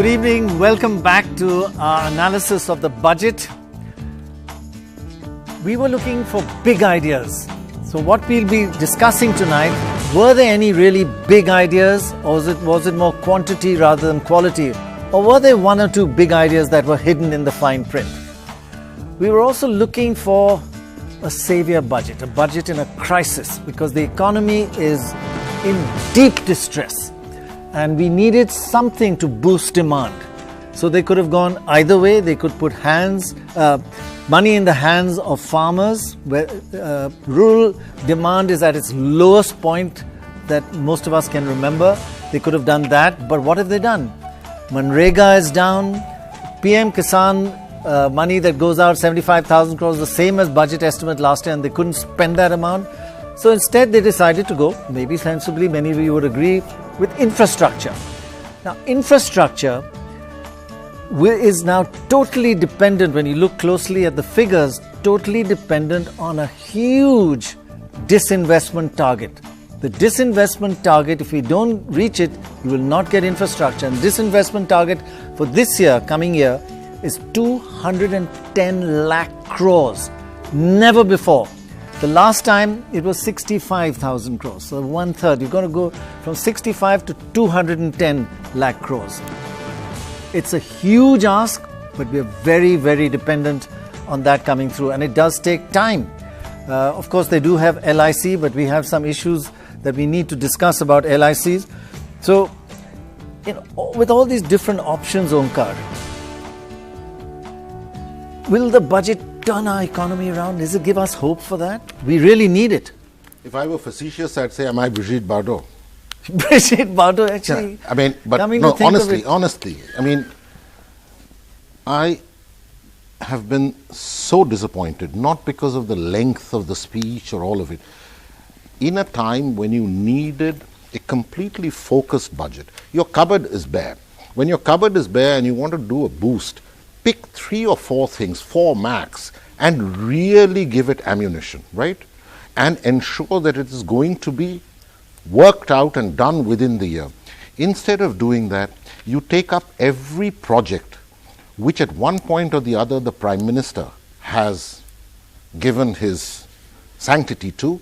evening. Welcome back to our analysis of the budget. We were looking for big ideas. So what we'll be discussing tonight, were there any really big ideas, or was it more quantity rather than quality? Or were there one or two big ideas that were hidden in the fine print? We were also looking for a savior budget, a budget in a crisis, because the economy is in deep distress and we needed something to boost demand. So they could have gone either way. They could put money in the hands of farmers, where rural demand is at its lowest point that most of us can remember. They could have done that, but what have they done? Manrega is down, PM Kisan money that goes out, 75,000 crores, the same as budget estimate last year, and they couldn't spend that amount. So instead they decided to go, maybe sensibly, many of you would agree, with infrastructure. Now infrastructure is now totally dependent, when you look closely at the figures, totally dependent on a huge disinvestment target. The disinvestment target, if we don't reach it, you will not get infrastructure. And disinvestment target for this year, coming year, is 210 lakh crores. Never before. The last time it was 65,000 crores. So 1/3. You're going to go from 65 to 210 lakh crores. It's a huge ask, but we're very, very dependent on that coming through. And it does take time. Of course, they do have LIC, but we have some issues that we need to discuss about LICs. So, with all these different options, Onkar, will the budget turn our economy around? Does it give us hope for that? We really need it. If I were facetious, I'd say, am I Brigitte Bardot? Brigitte Bardot, actually. Yeah, I mean, but no, honestly, I mean, I have been so disappointed, not because of the length of the speech or all of it. In a time when you needed a completely focused budget, your cupboard is bare. When your cupboard is bare and you want to do a boost, pick 3 or 4 things, 4 max, and really give it ammunition, right? And ensure that it is going to be worked out and done within the year. Instead of doing that, you take up every project which at one point or the other the Prime Minister has given his sanctity to,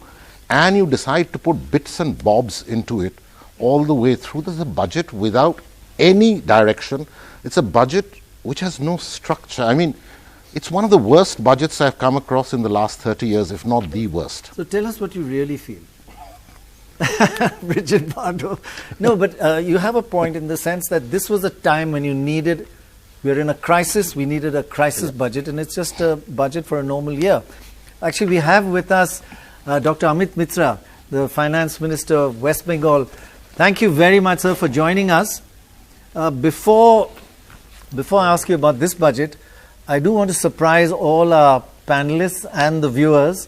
and you decide to put bits and bobs into it all the way through. There's a budget without any direction. It's a budget which has no structure. I mean, it's one of the worst budgets I've come across in the last 30 years, if not the worst. So tell us what you really feel. Brigitte Bardot. No, but you have a point in the sense that this was a time when you needed, we're in a crisis, we needed a crisis budget, and it's just a budget for a normal year. Actually, we have with us Dr. Amit Mitra, the Finance Minister of West Bengal. Thank you very much, sir, for joining us. Before I ask you about this budget, I do want to surprise all our panelists and the viewers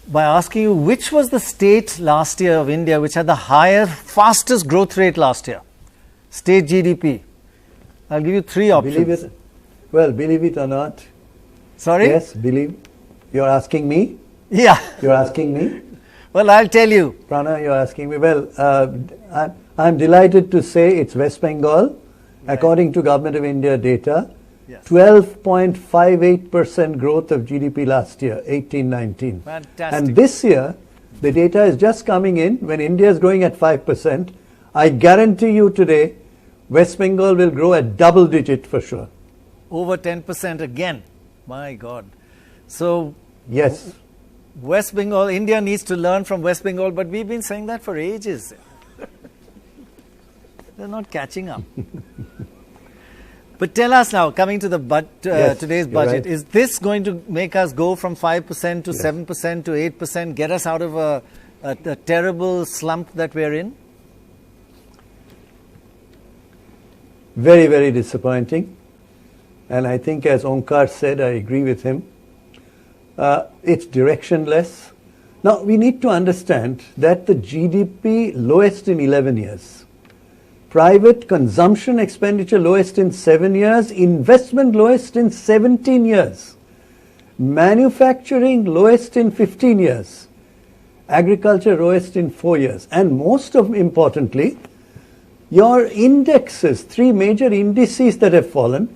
by asking you, which was the state last year of India which had the fastest growth rate last year? State GDP. I'll give you 3 options. Believe it or not. Sorry? Yes, believe. You're asking me? Yeah. You're asking me? Well, I'll tell you. Prannoy, you're asking me. Well, I'm delighted to say it's West Bengal, right. According to Government of India data. Yes. 12.58% growth of GDP last year, 18-19. Fantastic. And this year, the data is just coming in. When India is growing at 5%, I guarantee you today, West Bengal will grow at double digit for sure. Over 10% again. My God. So, yes. West Bengal, India needs to learn from West Bengal, but we've been saying that for ages. They're not catching up. But tell us now, coming to the today's budget, right. Is this going to make us go from 5% to 7% to 8%, get us out of a terrible slump that we're in? Very, very disappointing. And I think, as Onkar said, I agree with him. It's directionless. Now, we need to understand that the GDP lowest in 11 years. Private consumption expenditure lowest in 7 years, investment lowest in 17 years, manufacturing lowest in 15 years, agriculture lowest in 4 years, and most importantly, Your indexes, 3 major indices that have fallen.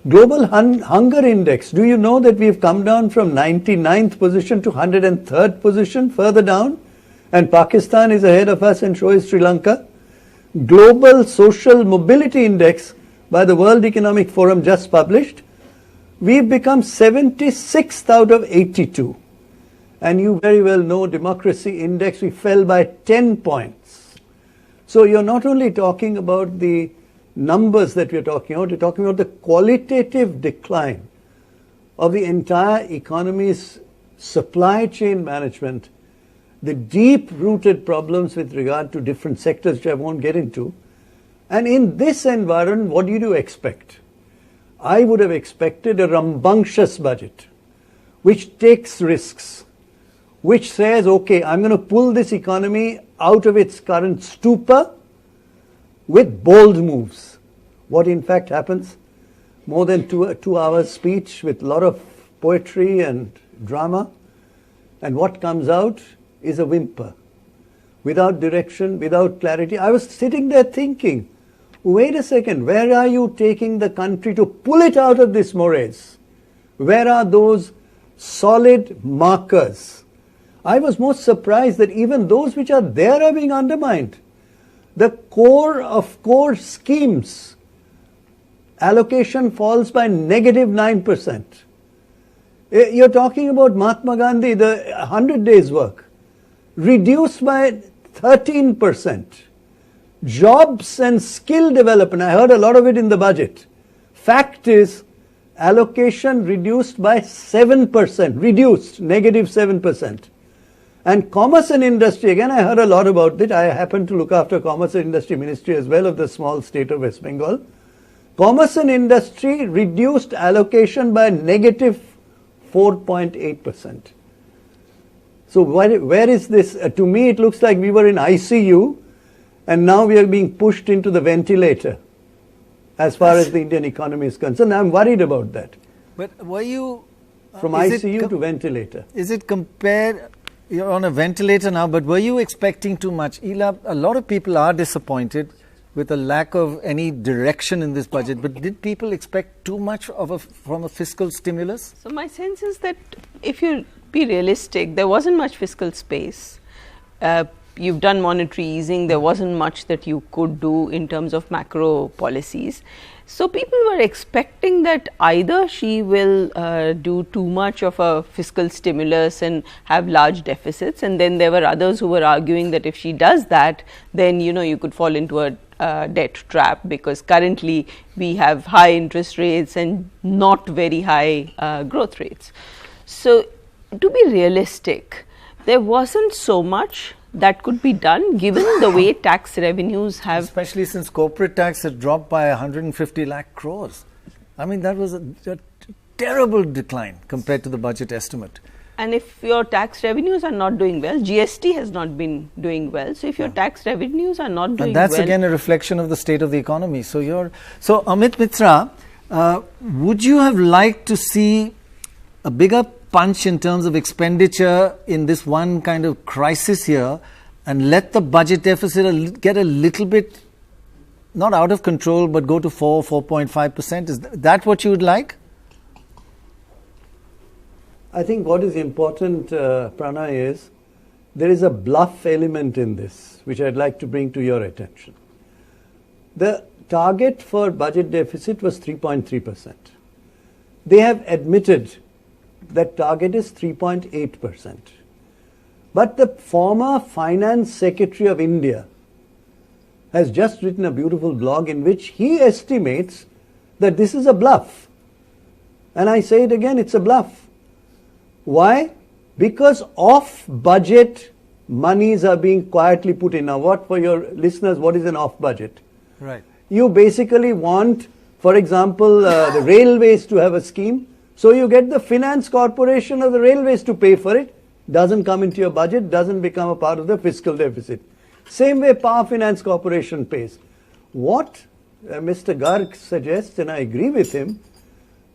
Global Hunger Index, do you know that we've come down from 99th position to 103rd position, further down? And Pakistan is ahead of us, and so is Sri Lanka. Global Social Mobility Index by the World Economic Forum just published. We've become 76th out of 82. And you very well know Democracy Index, we fell by 10 points. So you're not only talking about the numbers that we're talking about, you're talking about the qualitative decline of the entire economy's supply chain management, the deep-rooted problems with regard to different sectors, which I won't get into. And in this environment, what do you expect? I would have expected a rambunctious budget, which takes risks, which says, okay, I'm going to pull this economy out of its current stupor with bold moves. What in fact happens? More than two hours speech with a lot of poetry and drama. And what comes out is a whimper. Without direction, without clarity. I was sitting there thinking, wait a second, where are you taking the country to pull it out of this morass? Where are those solid markers? I was most surprised that even those which are there are being undermined. The core of core schemes, allocation falls by -9%. You're talking about Mahatma Gandhi, the 100 days work, reduced by 13%. Jobs and skill development, I heard a lot of it in the budget. Fact is, allocation reduced by 7%, reduced, -7%. And commerce and industry, again I heard a lot about it. I happen to look after commerce and industry ministry as well of the small state of West Bengal. Commerce and industry reduced allocation by -4.8%. So where is this? To me it looks like we were in ICU and now we are being pushed into the ventilator as far as the Indian economy is concerned. I'm worried about that. But were you... From ICU to ventilator. Is it compared... You're on a ventilator now, but were you expecting too much? Ela, a lot of people are disappointed with the lack of any direction in this budget, but did people expect too much from a fiscal stimulus? So my sense is that if you be realistic, there wasn't much fiscal space. You've done monetary easing, there wasn't much that you could do in terms of macro policies. So people were expecting that either she will do too much of a fiscal stimulus and have large deficits, and then there were others who were arguing that if she does that, then you could fall into a debt trap, because currently we have high interest rates and not very high growth rates. So to be realistic, there wasn't so much that could be done given the way tax revenues have... Especially since corporate tax had dropped by 150 lakh crores. I mean, that was a terrible decline compared to the budget estimate. And if your tax revenues are not doing well, GST has not been doing well. So if your tax revenues are not doing well... And that's again a reflection of the state of the economy. So Amit Mitra, would you have liked to see a bigger punch in terms of expenditure in this one kind of crisis here and let the budget deficit get a little bit, not out of control, but go to 4.5%? Is that what you would like? I think what is important, Prannoy, is there is a bluff element in this, which I'd like to bring to your attention. The target for budget deficit was 3.3%. They have admitted that target is 3.8%. But the former Finance Secretary of India has just written a beautiful blog in which he estimates that this is a bluff. And I say it again, it's a bluff. Why? Because off-budget monies are being quietly put in. Now, what, for your listeners, what is an off-budget? Right. You basically want, for example, the railways to have a scheme. So you get the finance corporation of the railways to pay for it. Doesn't come into your budget, doesn't become a part of the fiscal deficit. Same way Power Finance Corporation pays. What Mr. Garg suggests, and I agree with him,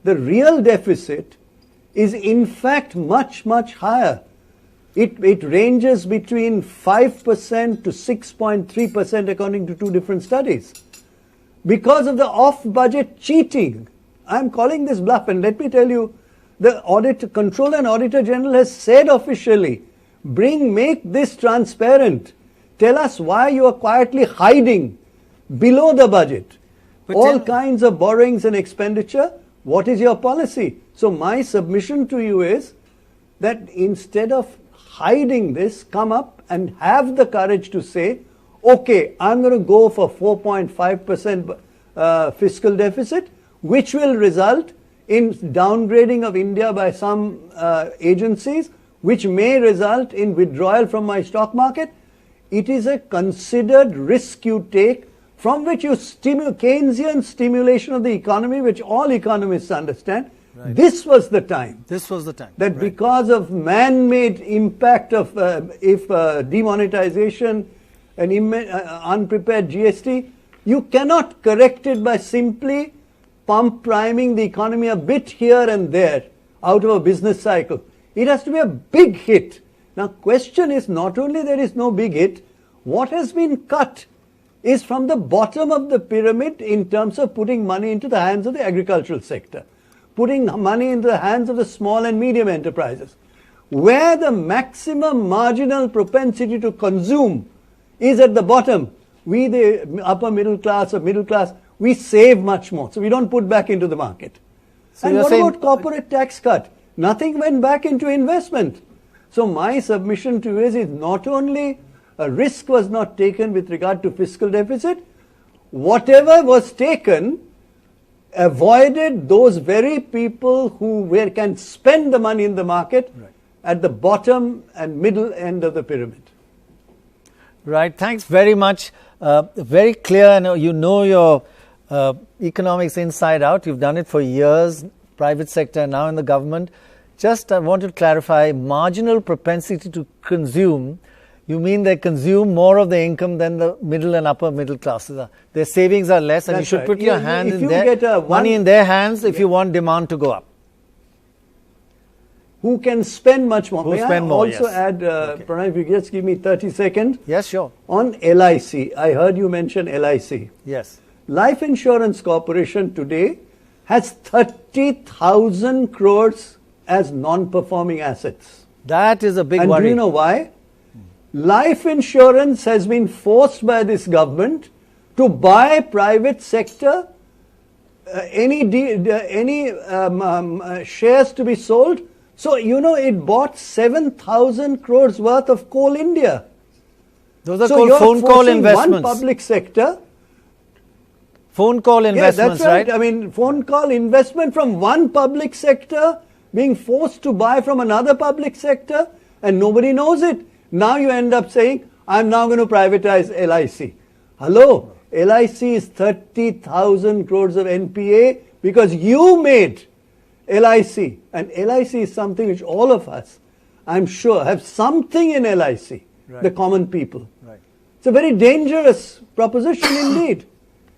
the real deficit is in fact much, much higher. It ranges between 5% to 6.3% according to two different studies. Because of the off-budget cheating, I'm calling this bluff, and let me tell you, the Controller and Auditor General has said officially, make this transparent. Tell us why you are quietly hiding below the budget all kinds of borrowings and expenditure. What is your policy? So my submission to you is that instead of hiding this, come up and have the courage to say, okay, I'm going to go for 4.5% fiscal deficit, which will result in downgrading of India by some agencies, which may result in withdrawal from my stock market. It is a considered risk you take, from which you Keynesian stimulation of the economy, which all economists understand. Right. This was the time. That because of man-made impact of demonetization and unprepared GST, you cannot correct it by simply priming the economy a bit here and there out of a business cycle. It has to be a big hit. Now, question is not only there is no big hit, what has been cut is from the bottom of the pyramid in terms of putting money into the hands of the agricultural sector, putting money into the hands of the small and medium enterprises, where the maximum marginal propensity to consume is at the bottom. We, the upper middle class or middle class, we save much more, so we don't put back into the market. So and what about corporate tax cut? Nothing went back into investment. So my submission to you is not only a risk was not taken with regard to fiscal deficit, whatever was taken avoided those very people who can spend the money in the market at the bottom and middle end of the pyramid. Right, thanks very much. Very clear, and you know your economics inside out. You've done it for years, private sector, now in the government. Just I want to clarify, marginal propensity to consume, you mean they consume more of the income than the middle and upper middle classes are. Their savings are less, and you should put your hand in their money in their hands if you want demand to go up. Who can spend much more? May I also add, Prannoy, if you just give me 30 seconds. Yes, sure. On LIC, I heard you mention LIC. Yes. Life Insurance Corporation today has 30,000 crores as non-performing assets. That is a big worry. And do you know why? Life insurance has been forced by this government to buy private sector, any shares to be sold. So, it bought 7,000 crores worth of Coal India. Those are called phone call investments. One public sector. Phone call investments, that's right? I mean, phone call investment from one public sector being forced to buy from another public sector, and nobody knows it. Now you end up saying, I'm now going to privatize LIC. Hello, LIC is 30,000 crores of NPA because you made LIC. And LIC is something which all of us, I'm sure, have something in LIC, the common people. Right. It's a very dangerous proposition indeed.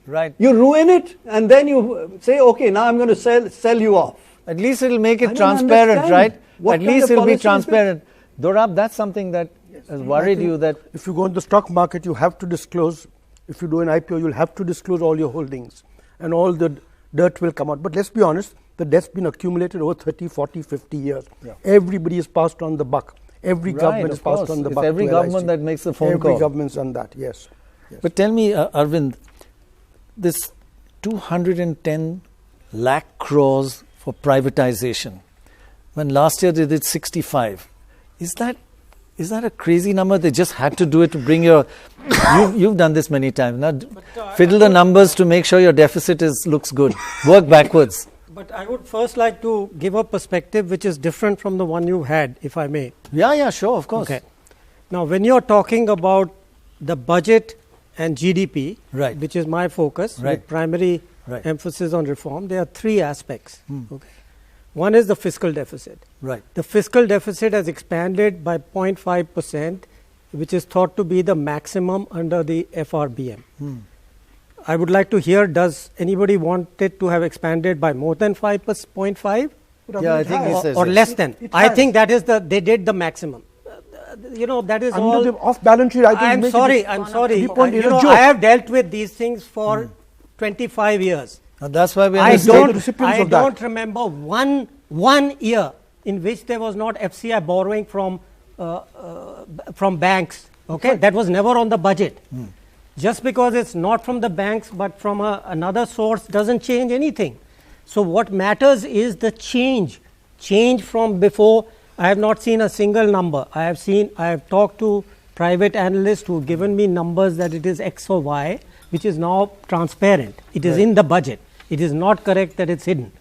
Right. You ruin it and then you say, okay, now I'm going to sell you off. At least it will make it transparent, right? At least it will be transparent. Dorab, that's something that has worried you, that if you go in the stock market, you have to disclose. If you do an IPO, you'll have to disclose all your holdings and all the dirt will come out. But let's be honest, the debt's been accumulated over 30, 40, 50 years. Yeah. Everybody has passed on the buck. Every government has passed on the buck. It's every government that makes a phone call. Every government's done that, yes. But tell me, Arvind, this 210 lakh crores for privatization, when last year they did 65, is that a crazy number? They just had to do it to bring your... you've done this many times. Now, fiddle the numbers to make sure your deficit looks good. Work backwards. But I would first like to give a perspective which is different from the one you had, if I may. Yeah, sure, of course. Okay. Now, when you're talking about the budget and GDP, which is my focus, with primary emphasis on reform, there are three aspects. Okay. One is the fiscal deficit. Right. The fiscal deficit has expanded by 0.5%, which is thought to be the maximum under the FRBM. I would like to hear, does anybody want it to have expanded by more than 5.5? Yeah, I think he says or less than. I think that is they did the maximum. that is Under all. the off-balance sheet, I think I'm sorry. I have dealt with these things for 25 years. That's why we I understand. don't remember one year in which there was not FCI borrowing from banks. Okay, that was never on the budget. Just because it's not from the banks but from another source doesn't change anything. So what matters is the change from before. I have not seen a single number. I have talked to private analysts who have given me numbers that it is X or Y, which is now transparent. It is in the budget. It is not correct that it's hidden.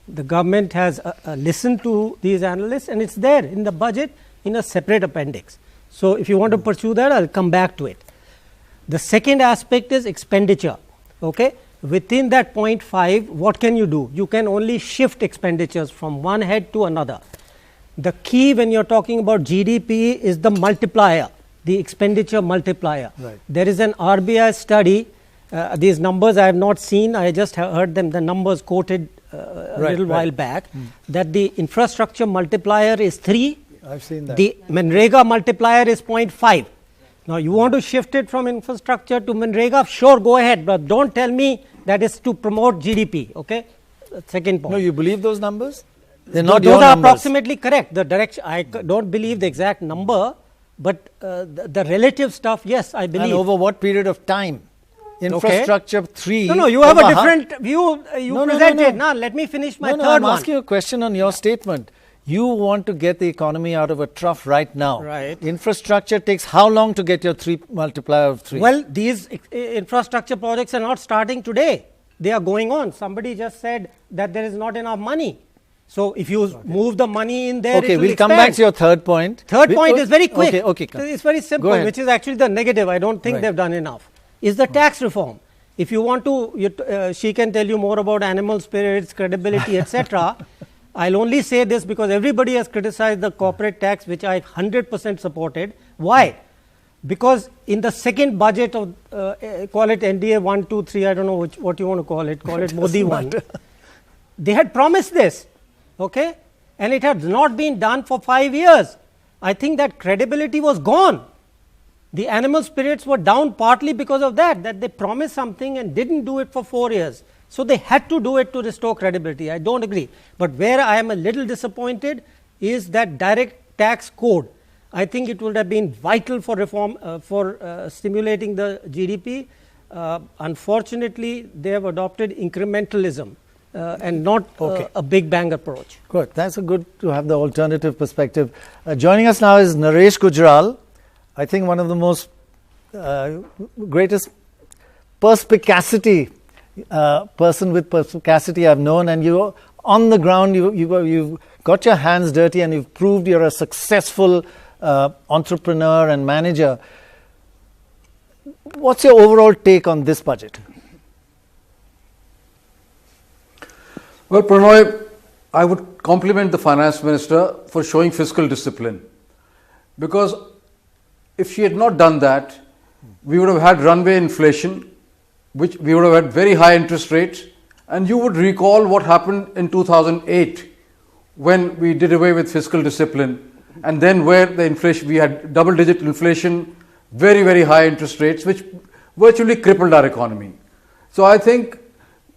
The government has listened to these analysts, and it's there in the budget in a separate appendix. So if you want to pursue that, I'll come back to it. The second aspect is expenditure. Okay, within that 0.5, what can you do? You can only shift expenditures from one head to another. The key when you're talking about GDP is the multiplier, the expenditure multiplier. Right. There is an RBI study. These numbers I have not seen. I just have heard them. The numbers quoted a little while back. That the infrastructure multiplier is 3. I've seen that. The Manrega multiplier is 0.5. Now you want to shift it from infrastructure to Manrega? Sure, go ahead, but don't tell me that is to promote GDP. Okay. Second point. No, you believe those numbers? They're not Those your are numbers. approximately correct. The direction, I don't believe the exact number, but the relative stuff, yes, I believe. And over what period of time? Infrastructure 3. No, you have a different view. You presented. Now, let me finish my third I'm one. asking you a question on your statement. You want to get the economy out of a trough right now. Right. Infrastructure takes how long to get your 3 multiplier of 3? Well, these infrastructure projects are not starting today. They are going on. Somebody just said that there is not enough money. So if you move the money in there, okay, it will we'll expand. come back to your third point. Third point is very quick. Okay. It's very simple, which is actually the negative. I don't think they've done enough. Is the tax reform. If you want to, she can tell you more about animal spirits, credibility, etc. I'll only say this because everybody has criticized the corporate tax, which I 100% supported. Why? Because in the second budget of, call it NDA 1, 2, 3, I don't know what you want to call it Modi 1. They had promised this, okay? And it had not been done for 5 years. I think that credibility was gone. The animal spirits were down partly because of that they promised something and didn't do it for 4 years. So they had to do it to restore credibility. I don't agree. But where I am a little disappointed is that direct tax code. I think it would have been vital for reform, for stimulating the GDP. Unfortunately, they have adopted incrementalism and not a big bang approach. Good. That's good to have the alternative perspective. Joining us now is Naresh Gujral. I think one of the most greatest perspicacity person with perspicacity I've known, and you on the ground, you've got your hands dirty and you've proved you're a successful entrepreneur and manager. What's your overall take on this budget? Well, Prannoy, I would compliment the finance minister for showing fiscal discipline, because if she had not done that, we would have had runaway inflation, which we would have had very high interest rates. And you would recall what happened in 2008 when we did away with fiscal discipline, and then where the inflation, we had double-digit inflation, very, very high interest rates, which virtually crippled our economy. So I think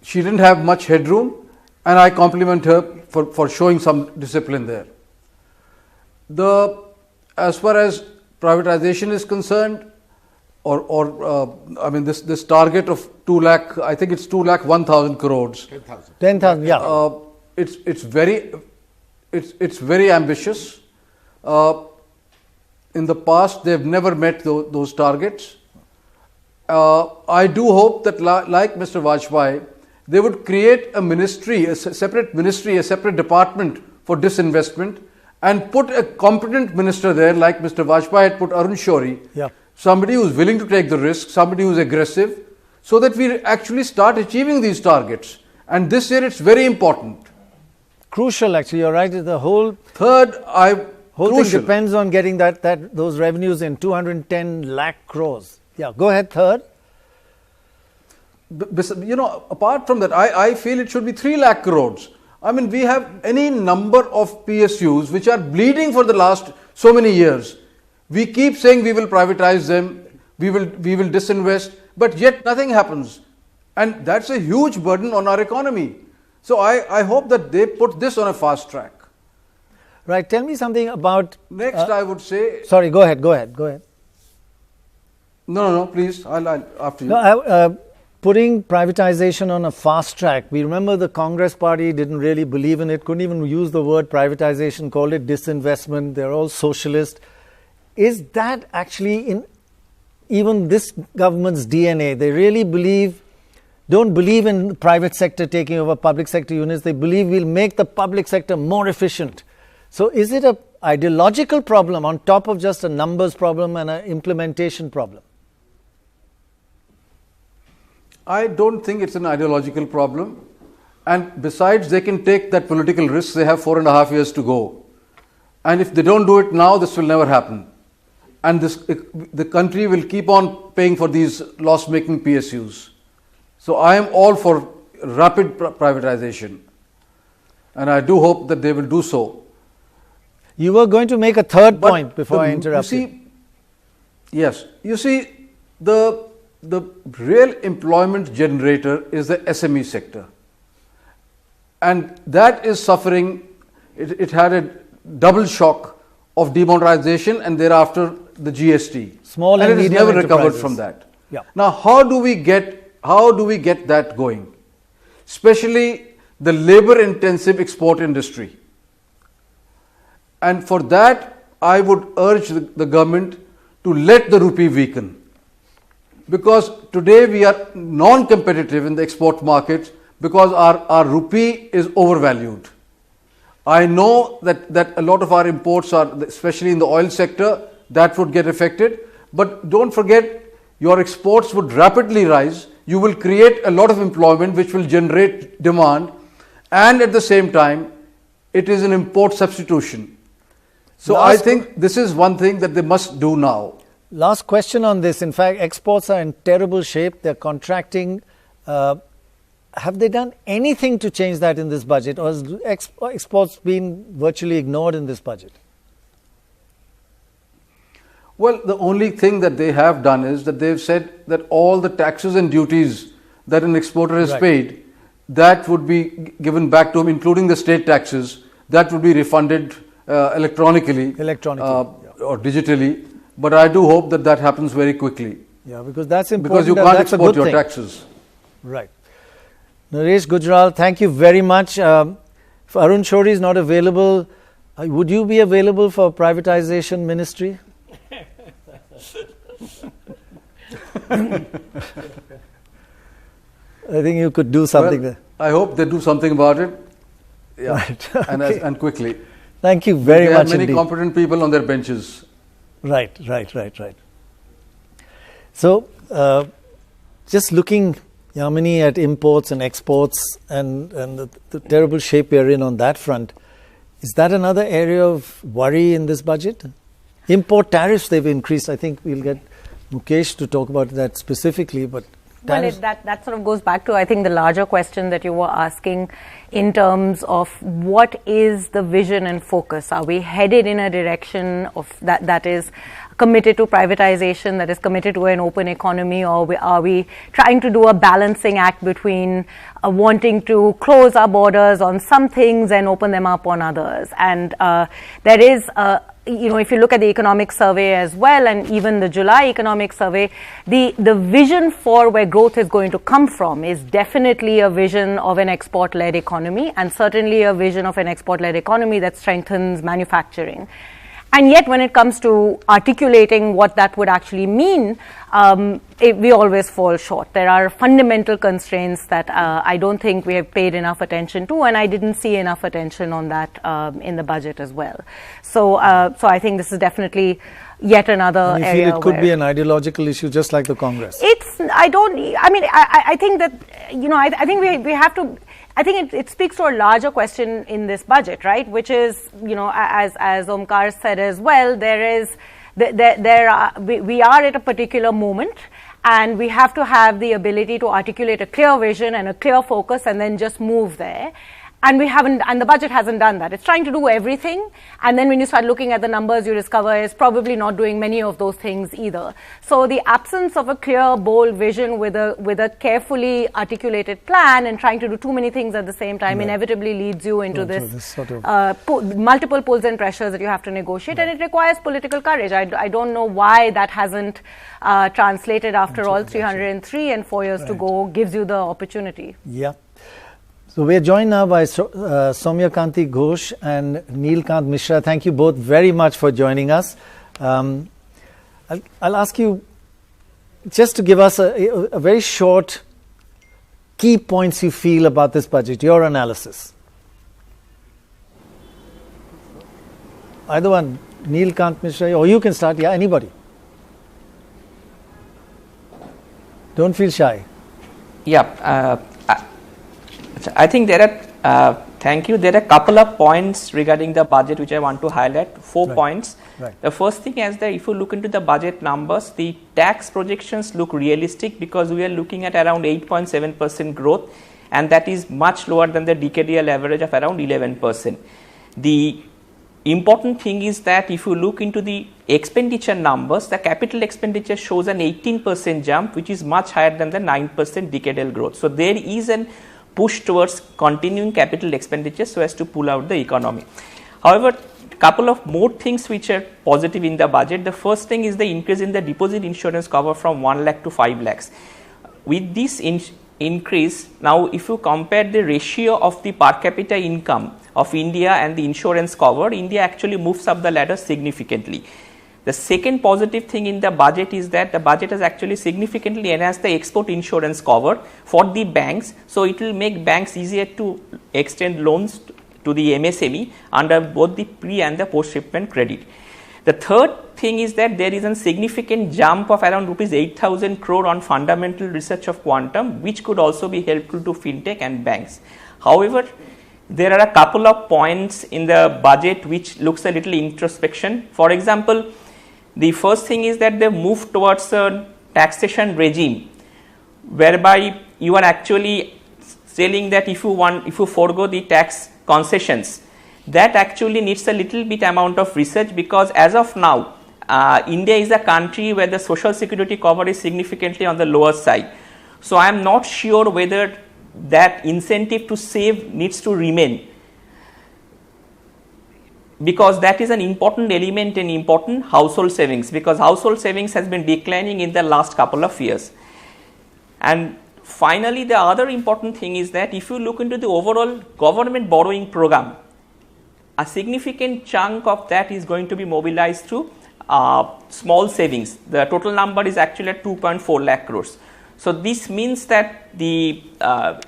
she didn't have much headroom, and I compliment her for showing some discipline there. As far as privatization is concerned, this target of 2 lakh, I think it's 2,01,000 crores. 10,000, yeah. It's very ambitious. In the past, they've never met those targets. I do hope that, like Mr. Vajpayee, they would create a ministry, a separate department for disinvestment, and put a competent minister there, like Mr. Vajpayee had put Arun Shourie. Yeah. Somebody who's willing to take the risk, somebody who's aggressive, so that we actually start achieving these targets. And this year it's very important. Crucial, actually, you're right. The whole thing depends on getting those revenues in 210 lakh crores. Yeah, go ahead, third. Apart from that, I feel it should be 3 lakh crores. I mean, we have any number of PSUs which are bleeding for the last so many years. We keep saying we will privatize them, we will disinvest, but yet nothing happens. And that's a huge burden on our economy. So I hope that they put this on a fast track. Right. Tell me something about... Next, I would say... Sorry, go ahead. No, please. I'll after you. No, putting privatization on a fast track. We remember the Congress party didn't really believe in it, couldn't even use the word privatization, called it disinvestment. They're all socialist. Is that actually in even this government's DNA? They really don't believe in the private sector taking over public sector units. They believe we'll make the public sector more efficient. So is it an ideological problem on top of just a numbers problem and an implementation problem? I don't think it's an ideological problem. And besides, they can take that political risk. They have 4.5 years to go. And if they don't do it now, this will never happen. And the country will keep on paying for these loss-making PSUs. So I am all for rapid privatization. And I do hope that they will do so. You were going to make a third point before I interrupt you. Yes. You see, the real employment generator is the SME sector. And that is suffering. It had a double shock of demonetization and thereafter the GST. Small and it has medium never recovered enterprises. from that. Yeah. Now, how do we get that going? Especially the labor-intensive export industry. And for that, I would urge the government to let the rupee weaken. Because today we are non-competitive in the export markets because our rupee is overvalued. I know that a lot of our imports are, especially in the oil sector, that would get affected. But don't forget, your exports would rapidly rise. You will create a lot of employment which will generate demand. And at the same time, it is an import substitution. So I think this is one thing that they must do now. Last question on this. In fact, exports are in terrible shape. They're contracting. Have they done anything to change that in this budget, or has exports been virtually ignored in this budget? Well, the only thing that they have done is that they've said that all the taxes and duties that an exporter has paid, that would be given back to him, including the state taxes, that would be refunded electronically or digitally. But I do hope that happens very quickly. Yeah, because that's important. Because you can't export your taxes. Right. Naresh Gujral, thank you very much. If Arun Shourie is not available, would you be available for privatization ministry? I think you could do something there. I hope they do something about it. Yeah. Right. Okay. And quickly. Thank you very much. There are many competent people on their benches. Right. So, just looking, Yamini, at imports and exports and the terrible shape we're in on that front, is that another area of worry in this budget? Import tariffs, they've increased. I think we'll get Mukesh to talk about that specifically, but well, that sort of goes back to, I think, the larger question that you were asking in terms of what is the vision and focus. Are we headed in a direction of that is committed to privatization, that is committed to an open economy, or are we trying to do a balancing act between wanting to close our borders on some things and open them up on others? And there is if you look at the economic survey as well, and even the July economic survey, the vision for where growth is going to come from is definitely a vision of an export-led economy, and certainly a vision of an export-led economy that strengthens manufacturing. And yet, when it comes to articulating what that would actually mean, we always fall short. There are fundamental constraints that I don't think we have paid enough attention to, and I didn't see enough attention on that in the budget as well. So I think this is definitely yet another area. You feel it could be an ideological issue, just like the Congress? I think that, I think we have to. I think it speaks to a larger question in this budget, right? Which is, as Omkar said as well, we are at a particular moment, and we have to have the ability to articulate a clear vision and a clear focus, and then just move there. And the budget hasn't done that. It's trying to do everything, and then when you start looking at the numbers, you discover it's probably not doing many of those things either. So the absence of a clear, bold vision with a carefully articulated plan and trying to do too many things at the same time inevitably leads you into this sort of multiple pulls and pressures that you have to negotiate, and it requires political courage. I don't know why that hasn't translated after all. 303 and 4 years to go gives you the opportunity. Yeah. So we are joined now by Soumya Kanti Ghosh and Neelkant Mishra. Thank you both very much for joining us. I'll ask you just to give us a very short key points you feel about this budget, your analysis. Either one, Neelkant Mishra, or you can start. Yeah, anybody. Don't feel shy. Yeah, I think there are, thank you, there are a couple of points regarding the budget which I want to highlight, 4 points. Right. The first thing is that if you look into the budget numbers, the tax projections look realistic because we are looking at around 8.7% growth, and that is much lower than the decadal average of around 11%. The important thing is that if you look into the expenditure numbers, the capital expenditure shows an 18% jump, which is much higher than the 9% decadal growth. So there is an push towards continuing capital expenditure so as to pull out the economy. However, a couple of more things which are positive in the budget. The first thing is the increase in the deposit insurance cover from 1 lakh to 5 lakhs. With this increase, now if you compare the ratio of the per capita income of India and the insurance cover, India actually moves up the ladder significantly. The second positive thing in the budget is that the budget has actually significantly enhanced the export insurance cover for the banks. So it will make banks easier to extend loans to the MSME under both the pre and the post shipment credit. The third thing is that there is a significant jump of around rupees 8,000 crore on fundamental research of quantum, which could also be helpful to fintech and banks. However, there are a couple of points in the budget which looks a little introspection. For example, the first thing is that they move towards a taxation regime whereby you are actually saying that if you forego the tax concessions, that actually needs a little bit amount of research, because as of now, India is a country where the social security cover is significantly on the lower side. So I am not sure whether that incentive to save needs to remain, because that is an important element in important household savings, because household savings has been declining in the last couple of years. And finally, the other important thing is that if you look into the overall government borrowing program, a significant chunk of that is going to be mobilized through small savings. The total number is actually at 2.4 lakh crores. So this means that the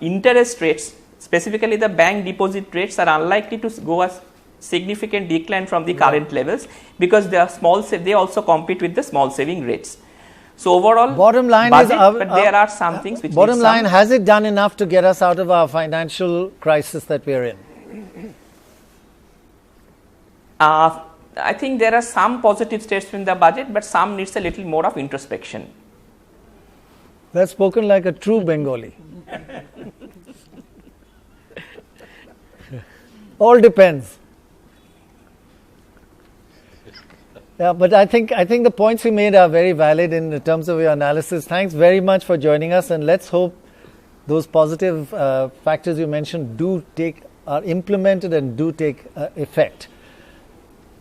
interest rates, specifically the bank deposit rates, are unlikely to go a significant decline from the current levels, because they are small. They also compete with the small saving rates. So overall, bottom line budget, is, but there are some things which. Bottom line, has it done enough to get us out of our financial crisis that we are in? I think there are some positive states in the budget, but some needs a little more of introspection. That's spoken like a true Bengali. All depends. Yeah, but I think the points you made are very valid in terms of your analysis. Thanks very much for joining us, and let's hope those positive factors you mentioned are implemented and do take effect.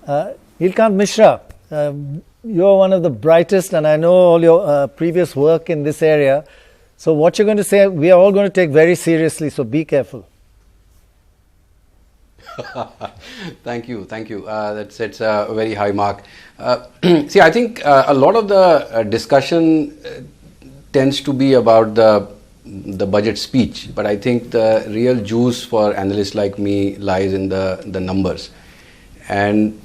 Neelkant Mishra, you're one of the brightest, and I know all your previous work in this area. So what you're going to say, we are all going to take very seriously, so be careful. Thank you. That's a very high mark. See, I think a lot of the discussion tends to be about the budget speech, but I think the real juice for analysts like me lies in the numbers. And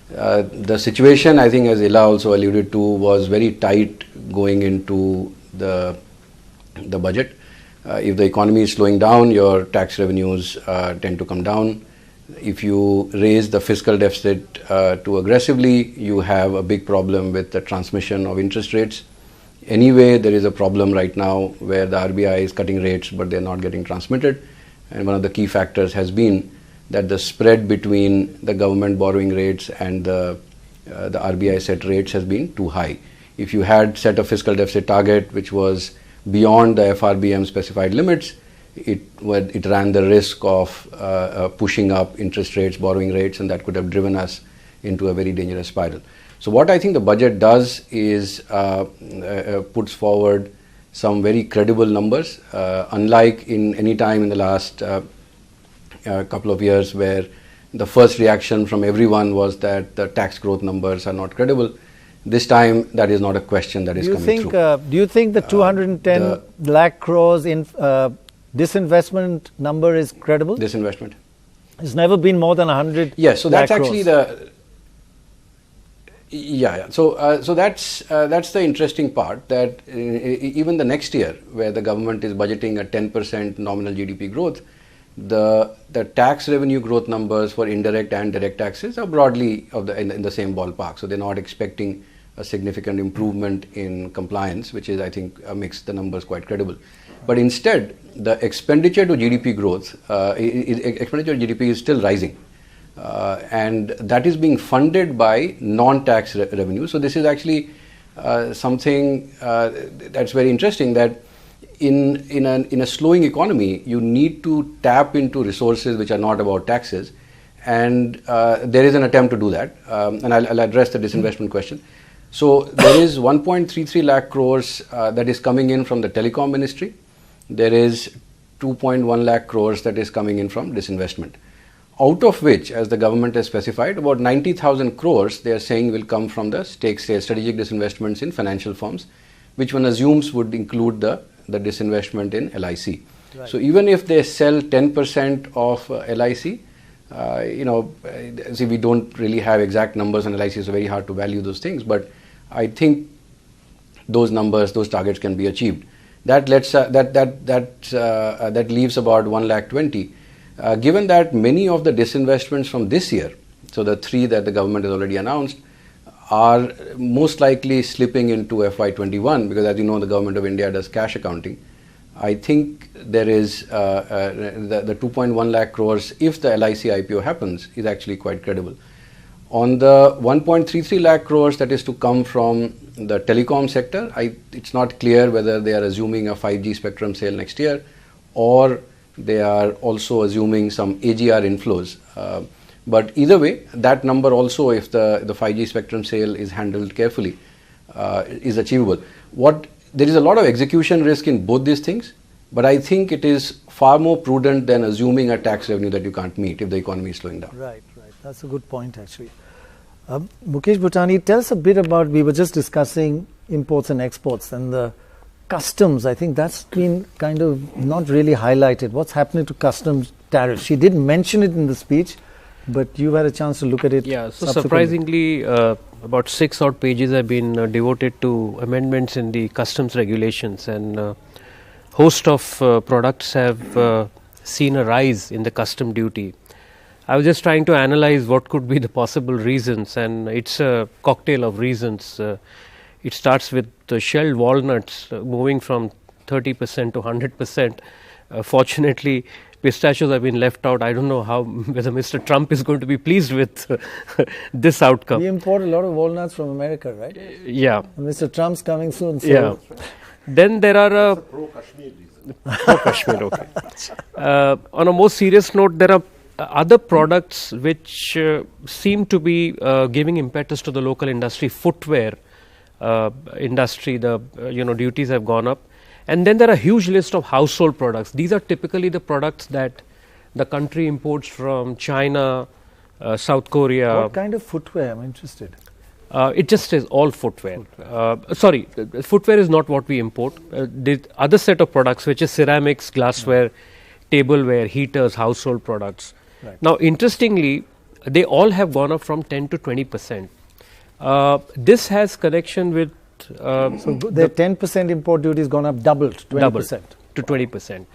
the situation, I think, as Ila also alluded to, was very tight going into the budget. If the economy is slowing down, your tax revenues tend to come down. If you raise the fiscal deficit too aggressively, you have a big problem with the transmission of interest rates. Anyway, there is a problem right now where the RBI is cutting rates, but they're not getting transmitted. and one of the key factors has been that the spread between the government borrowing rates and the RBI set rates has been too high. If you had set a fiscal deficit target which was beyond the FRBM specified limits, it ran the risk of pushing up interest rates, borrowing rates, and that could have driven us into a very dangerous spiral. So what I think the budget does is puts forward some very credible numbers, unlike in any time in the last couple of years where the first reaction from everyone was that the tax growth numbers are not credible. This time that is not a question that is coming through. Do you think the 210 lakh crores in disinvestment number is credible? Disinvestment? It's never been more than 100 Yes, so that's lakh actually crores. So that's the interesting part, that even the next year, where the government is budgeting a 10% nominal GDP growth, the tax revenue growth numbers for indirect and direct taxes are broadly in the same ballpark. So they're not expecting a significant improvement in compliance, which is, I think, makes the numbers quite credible. But instead, the expenditure to GDP growth, expenditure to GDP is still rising. And that is being funded by non-tax revenue. So this is actually something that's very interesting, that in a slowing economy, you need to tap into resources which are not about taxes, and there is an attempt to do that. And I'll address the disinvestment question. So there is 1.33 lakh crores that is coming in from the telecom ministry. There is 2.1 lakh crores that is coming in from disinvestment. Out of which, as the government has specified, about 90,000 crores they are saying will come from the strategic disinvestments in financial firms, which one assumes would include the disinvestment in LIC. Right. So even if they sell 10% of LIC, see, we don't really have exact numbers on LIC, so very hard to value those things. But I think those numbers, those targets can be achieved. That leaves about 1,20,000. Given that many of the disinvestments from this year, so the 3 that the government has already announced, are most likely slipping into FY21, because as you know, the government of India does cash accounting. I think there is the 2.1 lakh crores, if the LIC IPO happens, is actually quite credible. On the 1.33 lakh crores that is to come from the telecom sector, it's not clear whether they are assuming a 5G spectrum sale next year, or they are also assuming some AGR inflows. But either way, that number also, if the 5G spectrum sale is handled carefully, is achievable. There is a lot of execution risk in both these things, but I think it is far more prudent than assuming a tax revenue that you can't meet if the economy is slowing down. Right. That's a good point, actually. Mukesh Bhutani, tell us a bit about, we were just discussing imports and exports and the customs. I think that's been kind of not really highlighted. What's happening to customs tariffs? She didn't mention it in the speech, but you've had a chance to look at it. Yeah, so surprisingly, about 6 odd pages have been devoted to amendments in the customs regulations, and host of products have seen a rise in the custom duty. I was just trying to analyze what could be the possible reasons, and it's a cocktail of reasons. It starts with the shelled walnuts moving from 30% to 100%. Fortunately, pistachios have been left out. I don't know whether Mr. Trump is going to be pleased with this outcome. We import a lot of walnuts from America, right? Yeah. And Mr. Trump's coming soon. So yeah. Then there are pro-Kashmir reasons. Pro-Kashmir, okay. On a more serious note, there are other products which seem to be giving impetus to the local industry. Footwear industry, the duties have gone up. And then there are a huge list of household products. These are typically the products that the country imports from China, South Korea. What kind of footwear? I'm interested. It just is all footwear. Footwear is not what we import. The other set of products, which is ceramics, glassware, tableware, heaters, household products. Right. Now, interestingly, they all have gone up from 10 to 20%. This has connection with so the 10% import duty has gone up doubled to 20%. To 20%. Right.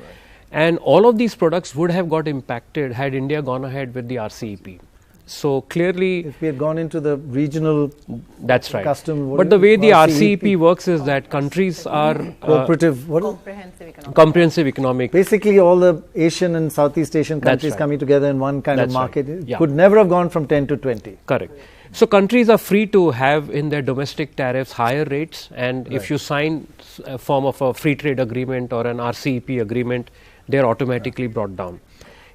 And all of these products would have got impacted had India gone ahead with the RCEP. So clearly, if we had gone into the regional that's right. custom, But the way the RCEP works is that countries are cooperative, comprehensive economic. Basically, all the Asian and Southeast Asian countries right. coming together in one kind of That's market. right. It Yeah. could never have gone from 10 to 20. Correct. So countries are free to have in their domestic tariffs higher rates, and if you sign a form of a free trade agreement or an RCEP agreement, they are automatically brought down.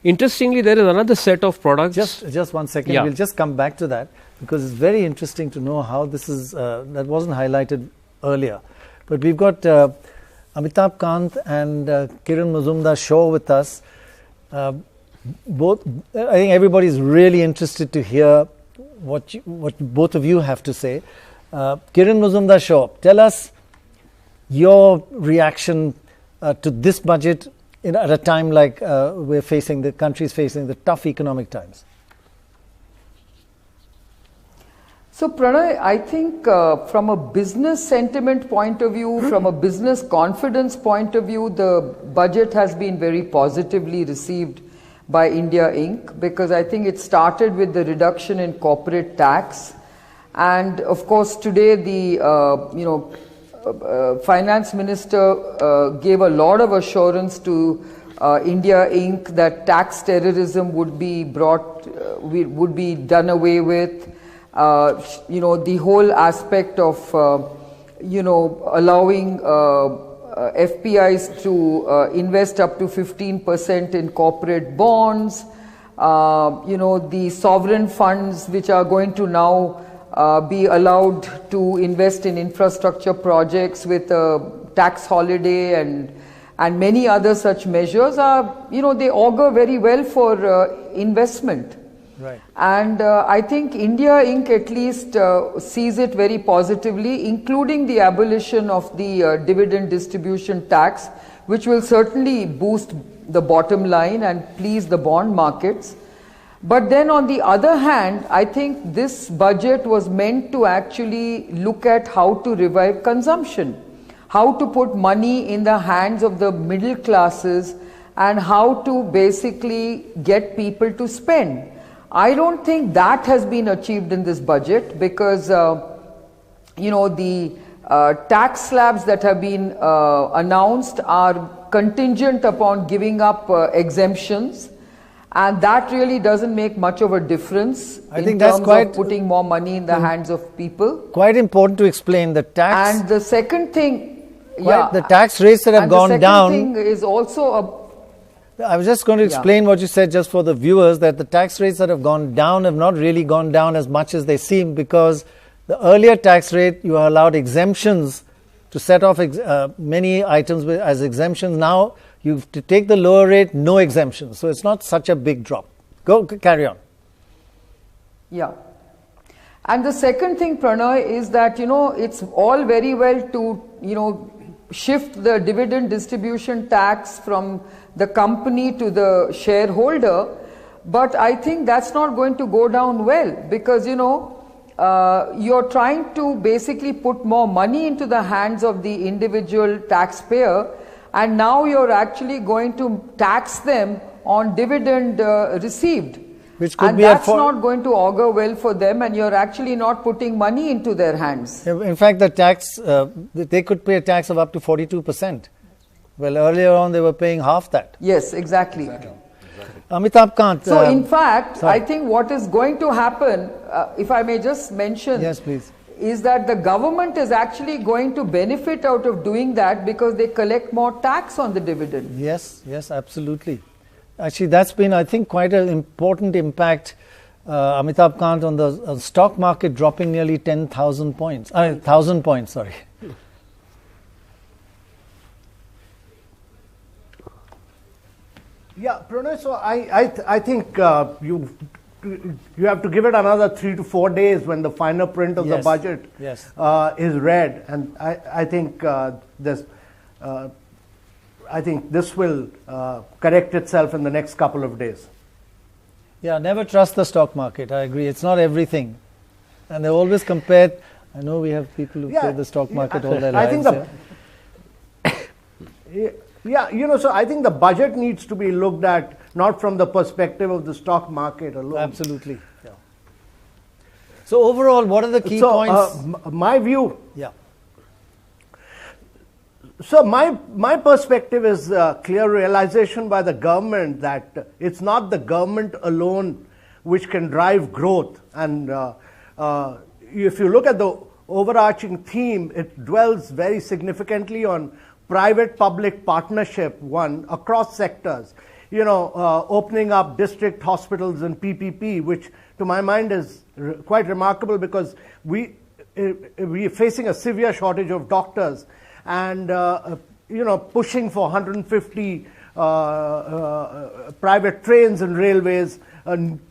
Interestingly, there is another set of products. Just 1 second. Yeah. We'll just come back to that because it's very interesting to know how this is. That wasn't highlighted earlier, but we've got Amitabh Kant and Kiran Mazumdar-Shaw with us. Both, I think everybody's really interested to hear what both of you have to say. Kiran Mazumdar-Shaw, tell us your reaction to this budget at a time like the country's facing the tough economic times. So Prannoy, I think from a business sentiment point of view, from a business confidence point of view, the budget has been very positively received by India Inc. because I think it started with the reduction in corporate tax, and of course today the Finance Minister gave a lot of assurance to India Inc. that tax terrorism would be would be done away with. The whole aspect of allowing FPIs to invest up to 15% in corporate bonds, the sovereign funds which are going to now be allowed to invest in infrastructure projects with a tax holiday and many other such measures are, they augur very well for investment. Right. And I think India Inc. at least sees it very positively, including the abolition of the dividend distribution tax, which will certainly boost the bottom line and please the bond markets. But then on the other hand, I think this budget was meant to actually look at how to revive consumption, how to put money in the hands of the middle classes and how to basically get people to spend. I don't think that has been achieved in this budget because, the tax slabs that have been announced are contingent upon giving up exemptions. And that really doesn't make much of a difference in terms of putting more money in the hands of people. Quite important to explain the tax. And the second thing, the tax rates that have gone down. The second thing is also I was just going to explain what you said just for the viewers, that the tax rates that have gone down have not really gone down as much as they seem, because the earlier tax rate you are allowed exemptions to set off many items as exemptions. Now you have to take the lower rate, no exemptions. So it's not such a big drop. Carry on. Yeah. And the second thing, Prannoy, is that, it's all very well to, shift the dividend distribution tax from the company to the shareholder, but I think that's not going to go down well because, you're trying to basically put more money into the hands of the individual taxpayer, and now you're actually going to tax them on dividend received. Which could and be that's not going to augur well for them, and you're actually not putting money into their hands. In fact, the tax, they could pay a tax of up to 42%. Well, earlier on they were paying half that. Yes, exactly. Amitabh Kant. So in fact, I think what is going to happen, if I may just mention, yes, please, is that the government is actually going to benefit out of doing that because they collect more tax on the dividend. Yes, absolutely. Actually, that's been, I think, quite an important impact, Amitabh Kant, on the stock market dropping nearly 10,000 points. 1,000 points, sorry. Yeah, Prannoy, so I think you have to give it another 3 to 4 days when the final print of the budget is read, and I think this will correct itself in the next couple of days. Yeah, never trust the stock market. I agree. It's not everything, and they always compare. I know we have people who say the stock market all their lives. So I think the budget needs to be looked at not from the perspective of the stock market alone. Absolutely. Yeah. So overall, what are the key points? My view. Yeah. So my perspective is clear realization by the government that it's not the government alone which can drive growth. And if you look at the overarching theme, it dwells very significantly on private-public partnership, across sectors. You know, opening up district hospitals and PPP, which to my mind is quite remarkable because we are facing a severe shortage of doctors. And, you know, pushing for 150 private trains and railways, and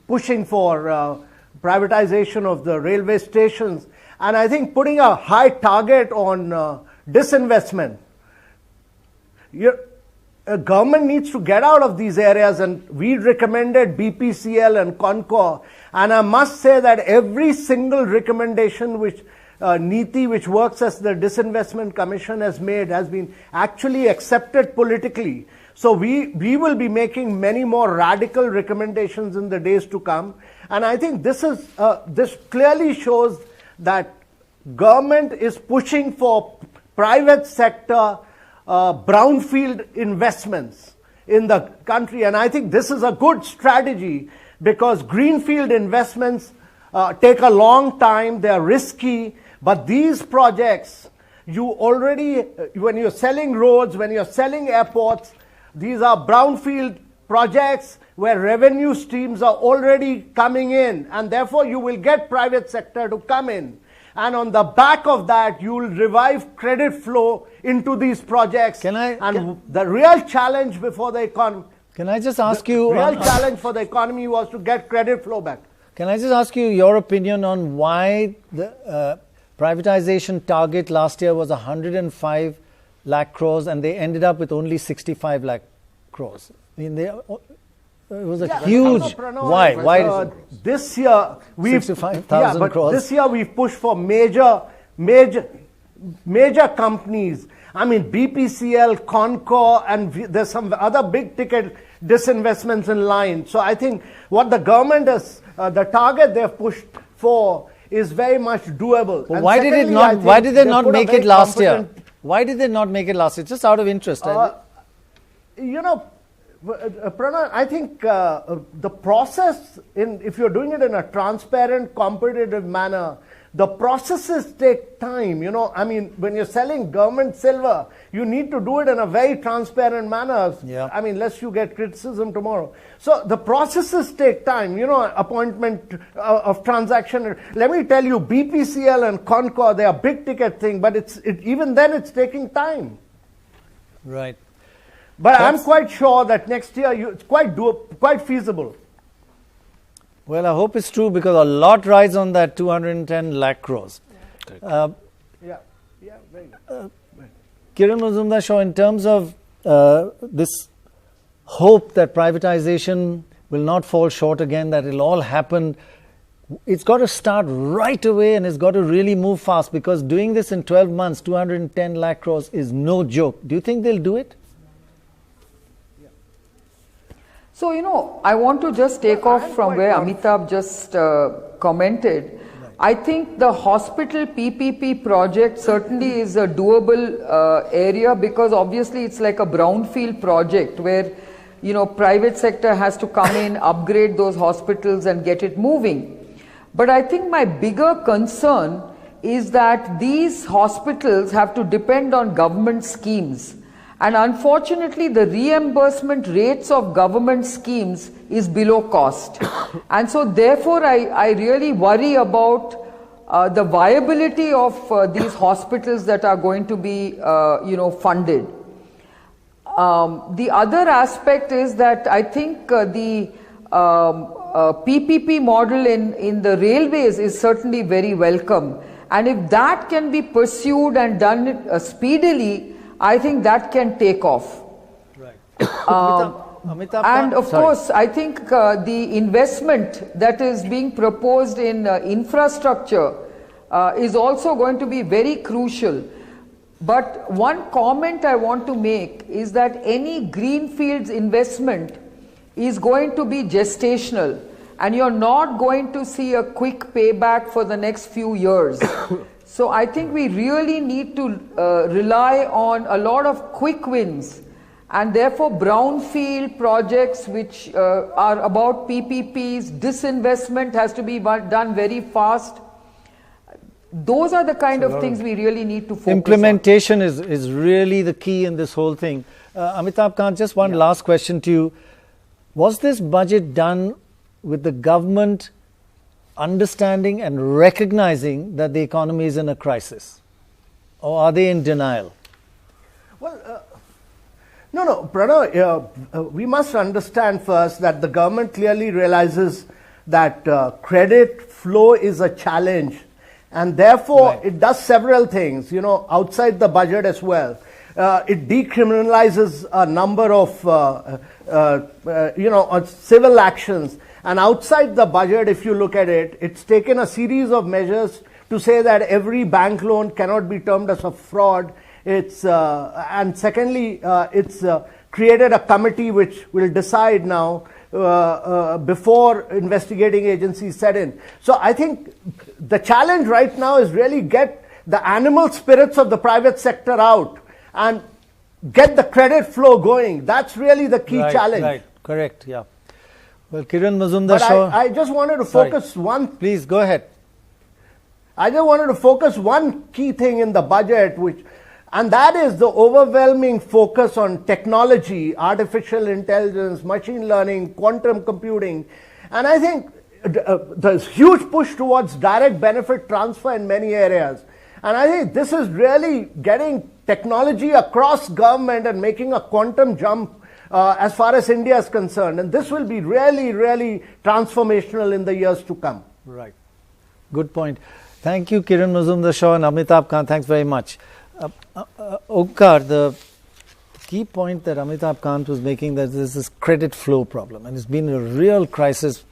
pushing for privatization of the railway stations. And I think putting a high target on disinvestment. A government needs to get out of these areas, and we recommended BPCL and Concor. And I must say that every single recommendation which NITI, which works as the Disinvestment Commission, has made has been actually accepted politically. So we will be making many more radical recommendations in the days to come. And I think this clearly shows that government is pushing for private sector brownfield investments in the country. And I think this is a good strategy because greenfield investments take a long time, they are risky. But these projects, when you're selling roads, when you're selling airports, these are brownfield projects where revenue streams are already coming in, and therefore you will get private sector to come in. And on the back of that, you will revive credit flow into these projects. The real challenge before the economy. Can I just ask you? The real challenge for the economy was to get credit flow back. Can I just ask you your opinion on why the privatization target last year was 105 lakh crores and they ended up with only 65 lakh crores? I mean, it was a huge. Why? Why? This year we've 65,000 crores. This year we've pushed for major companies. I mean, BPCL, Concor, and there's some other big ticket disinvestments in line. So I think what the government has, the target they've pushed for is very much doable. Well, why did it not? Why did they not make it last year? Why did they not make it last year? Just out of interest. You know, Prannoy, I think the process, if you're doing it in a transparent, competitive manner, the processes take time. You know, I mean, when you're selling government silver, you need to do it in a very transparent manner. Yeah. I mean, lest you get criticism tomorrow. So the processes take time. You know, appointment of transaction. Let me tell you, BPCL and Concor, they are big ticket thing, but even then it's taking time. Right. But I'm quite sure that next year it's quite feasible. Well, I hope it's true because a lot rides on that 210 lakh crores. Yeah, very good. Kiran Mazumdar-Shaw, in terms of this hope that privatization will not fall short again, that it'll all happen, it's got to start right away and it's got to really move fast because doing this in 12 months, 210 lakh crores is no joke. Do you think they'll do it? So, you know, I want to just take off from where Amitabh just commented. Right. I think the hospital PPP project certainly is a doable area because obviously it's like a brownfield project where, you know, private sector has to come in, upgrade those hospitals and get it moving. But I think my bigger concern is that these hospitals have to depend on government schemes. And unfortunately, the reimbursement rates of government schemes is below cost. And so therefore, I really worry about the viability of these hospitals that are going to be, funded. The other aspect is that I think the PPP model in the railways is certainly very welcome. And if that can be pursued and done speedily, I think that can take off. Right. And of course, I think the investment that is being proposed in infrastructure is also going to be very crucial. But one comment I want to make is that any greenfields investment is going to be gestational. and you're not going to see a quick payback for the next few years. So I think we really need to rely on a lot of quick wins, and therefore brownfield projects which are about PPPs, disinvestment has to be done very fast. Those are the kind of things we really need to focus Implementation on. is really the key in this whole thing. Amitabh Kant, just one last question to you. Was this budget done with the government understanding and recognizing that the economy is in a crisis? Or are they in denial? Well, no, Prannoy, we must understand first that the government clearly realizes that credit flow is a challenge, and therefore it does several things, outside the budget as well. It decriminalizes a number of, civil actions. And outside the budget, if you look at it, it's taken a series of measures to say that every bank loan cannot be termed as a fraud. And secondly, it's created a committee which will decide now before investigating agencies set in. So I think the challenge right now is really get the animal spirits of the private sector out and get the credit flow going. That's really the key challenge. Right, correct, yeah. Well, Kiran Mazumdar-Shaw. I just wanted to focus Please, go ahead. I just wanted to focus one key thing in the budget, and that is the overwhelming focus on technology, artificial intelligence, machine learning, quantum computing. And I think there's huge push towards direct benefit transfer in many areas. And I think this is really getting technology across government and making a quantum jump as far as India is concerned. And this will be really, really transformational in the years to come. Right. Good point. Thank you, Kiran Mazumdar-Shaw and Amitabh Kant. Thanks very much. Omkar, the key point that Amitabh Kant was making, that there's this credit flow problem, and it's been a real crisis.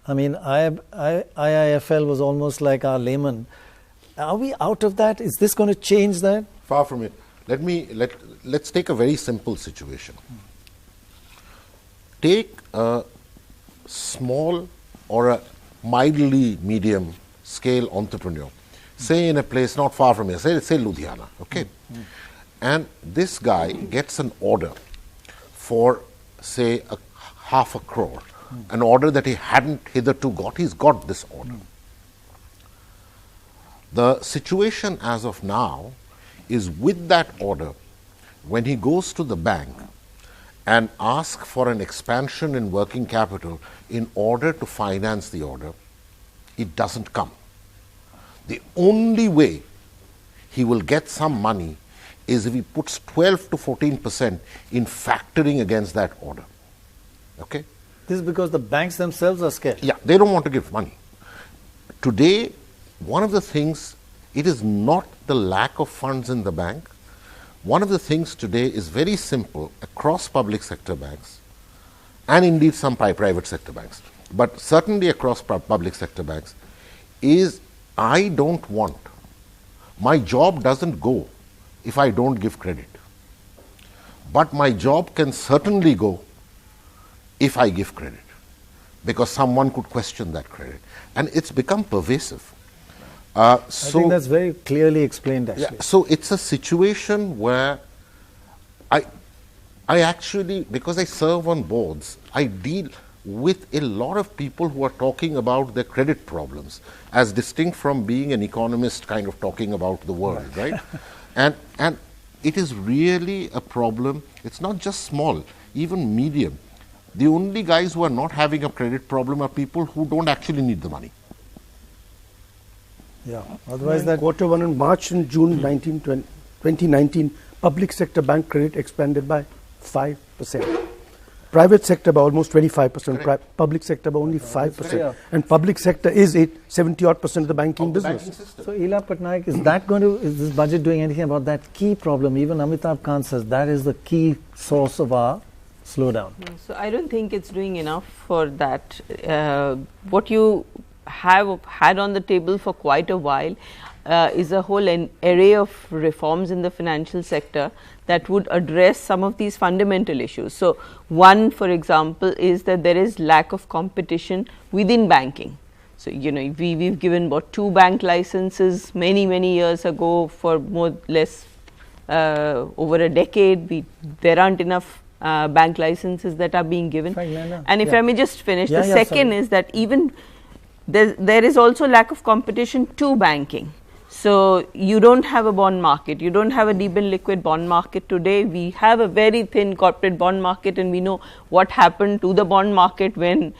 I mean, IIFL was almost like our layman. Are we out of that? Is this going to change that? Far from it. Let's take a very simple situation. Take a small or a mildly medium scale entrepreneur, say in a place not far from here, say Ludhiana, okay? And this guy gets an order for, say, $500 million, an order that he hadn't hitherto got. He's got this order. The situation as of now is, with that order, when he goes to the bank and asks for an expansion in working capital in order to finance the order, it doesn't come. The only way he will get some money is if he puts 12 to 14% in factoring against that order. Okay? This is because the banks themselves are scared. Yeah, they don't want to give money. Today, one of the things, it is not the lack of funds in the bank. One of the things today is very simple across public sector banks, and indeed some private sector banks, but certainly across public sector banks, is I don't want, my job doesn't go if I don't give credit. But my job can certainly go if I give credit, because someone could question that credit. And it's become pervasive. I think that's very clearly explained, actually. Yeah, so it's a situation where I actually, because I serve on boards, I deal with a lot of people who are talking about their credit problems, as distinct from being an economist kind of talking about the world, right? And it is really a problem. It's not just small, even medium. The only guys who are not having a credit problem are people who don't actually need the money. Yeah, otherwise that quarter one in March and June 2019, public sector bank credit expanded by 5%. Private sector by almost 25%, public sector by only 5%. And public sector is 70-odd% of the banking business. So, Ila Patnaik, is this budget doing anything about that key problem? Even Amitabh Kant says that is the key source of our slowdown. So, I don't think it's doing enough for that. What you have had on the table for quite a while is a whole array of reforms in the financial sector that would address some of these fundamental issues. So, one, for example, is that there is lack of competition within banking. So, we've given about 2 bank licenses many years ago for more or less over a decade. There aren't enough bank licenses that are being given. And if I may just finish, the second is that even there is also lack of competition to banking. So, you don't have a bond market, you don't have a deep and liquid bond market today. We have a very thin corporate bond market, and we know what happened to the bond market when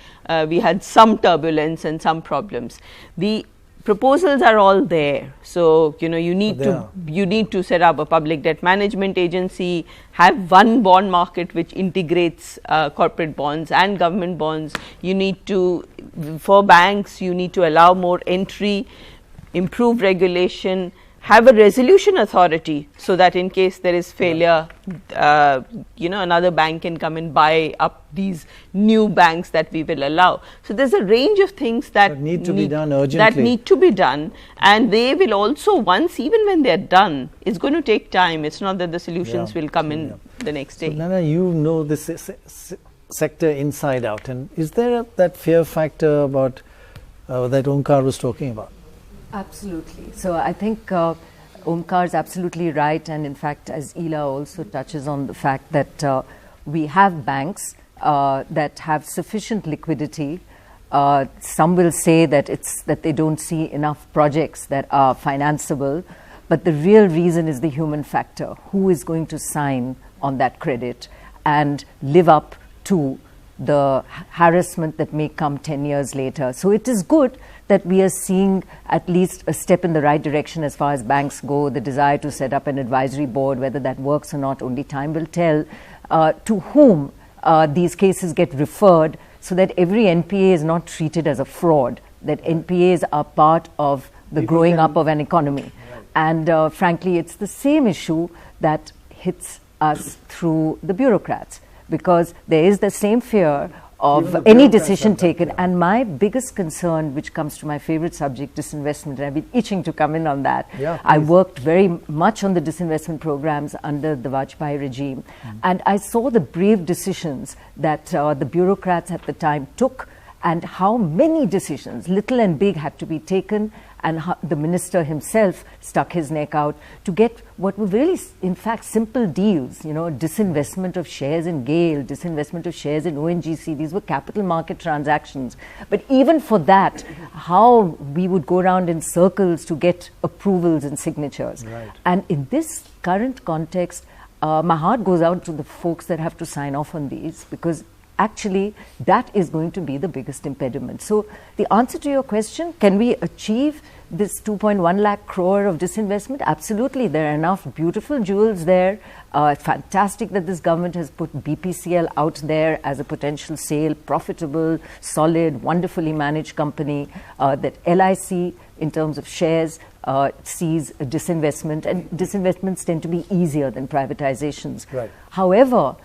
we had some turbulence and some problems. The proposals are all there. So, you need to set up a public debt management agency, have one bond market which integrates corporate bonds and government bonds. You need to, for banks, you need to allow more entry, improve regulation, have a resolution authority, so that in case there is failure, another bank can come and buy up these new banks that we will allow. So, there's a range of things that need to be done urgently. That need to be done, and they will also, even when they're done, it's going to take time. It's not that the solutions will come in the next day. So, Nana, you know this sector inside out, and is there that fear factor about that Omkar was talking about? Absolutely. So I think Omkar is absolutely right, and in fact, as Ela also touches on the fact that we have banks that have sufficient liquidity. Some will say that it's that they don't see enough projects that are financeable, but the real reason is the human factor. Who is going to sign on that credit and live up to the harassment that may come 10 years later? So it is good that we are seeing at least a step in the right direction as far as banks go. The desire to set up an advisory board, whether that works or not, only time will tell. To whom these cases get referred, so that every NPA is not treated as a fraud, that NPAs are part of the growing up of an economy. Right. And frankly, it's the same issue that hits us through the bureaucrats, because there is the same fear of any decision taken. And my biggest concern, which comes to my favorite subject, disinvestment, and I've been itching to come in on that. I worked very much on the disinvestment programs under the Vajpayee regime, and I saw the brave decisions that the bureaucrats at the time took, and how many decisions, little and big, had to be taken, and how the minister himself stuck his neck out to get what were really, in fact, simple deals, disinvestment of shares in GAIL, disinvestment of shares in ONGC. These were capital market transactions. But even for that, how we would go around in circles to get approvals and signatures. Right. And in this current context, my heart goes out to the folks that have to sign off on these, because actually that is going to be the biggest impediment. So the answer to your question, can we achieve this 2.1 lakh crore of disinvestment? Absolutely. There are enough beautiful jewels there. Fantastic that this government has put BPCL out there as a potential sale, profitable, solid, wonderfully managed company. That LIC, in terms of shares, sees a disinvestment, and disinvestments tend to be easier than privatizations. Right. However,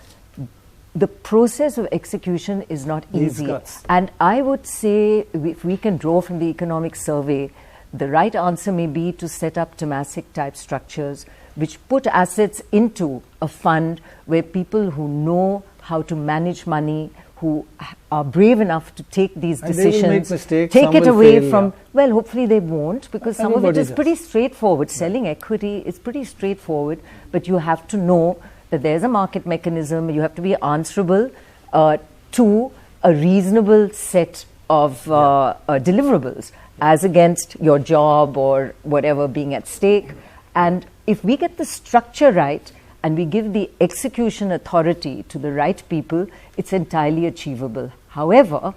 the process of execution is not easy. And I would say, if we can draw from the economic survey, the right answer may be to set up Temasek type structures which put assets into a fund where people who know how to manage money, who are brave enough to take these decisions, they will make mistakes, take it away from, well, hopefully they won't, because some of it is pretty straightforward. Selling equity is pretty straightforward, but you have to know that there's a market mechanism. You have to be answerable to a reasonable set of deliverables as against your job or whatever being at stake. And if we get the structure right and we give the execution authority to the right people, it's entirely achievable. However,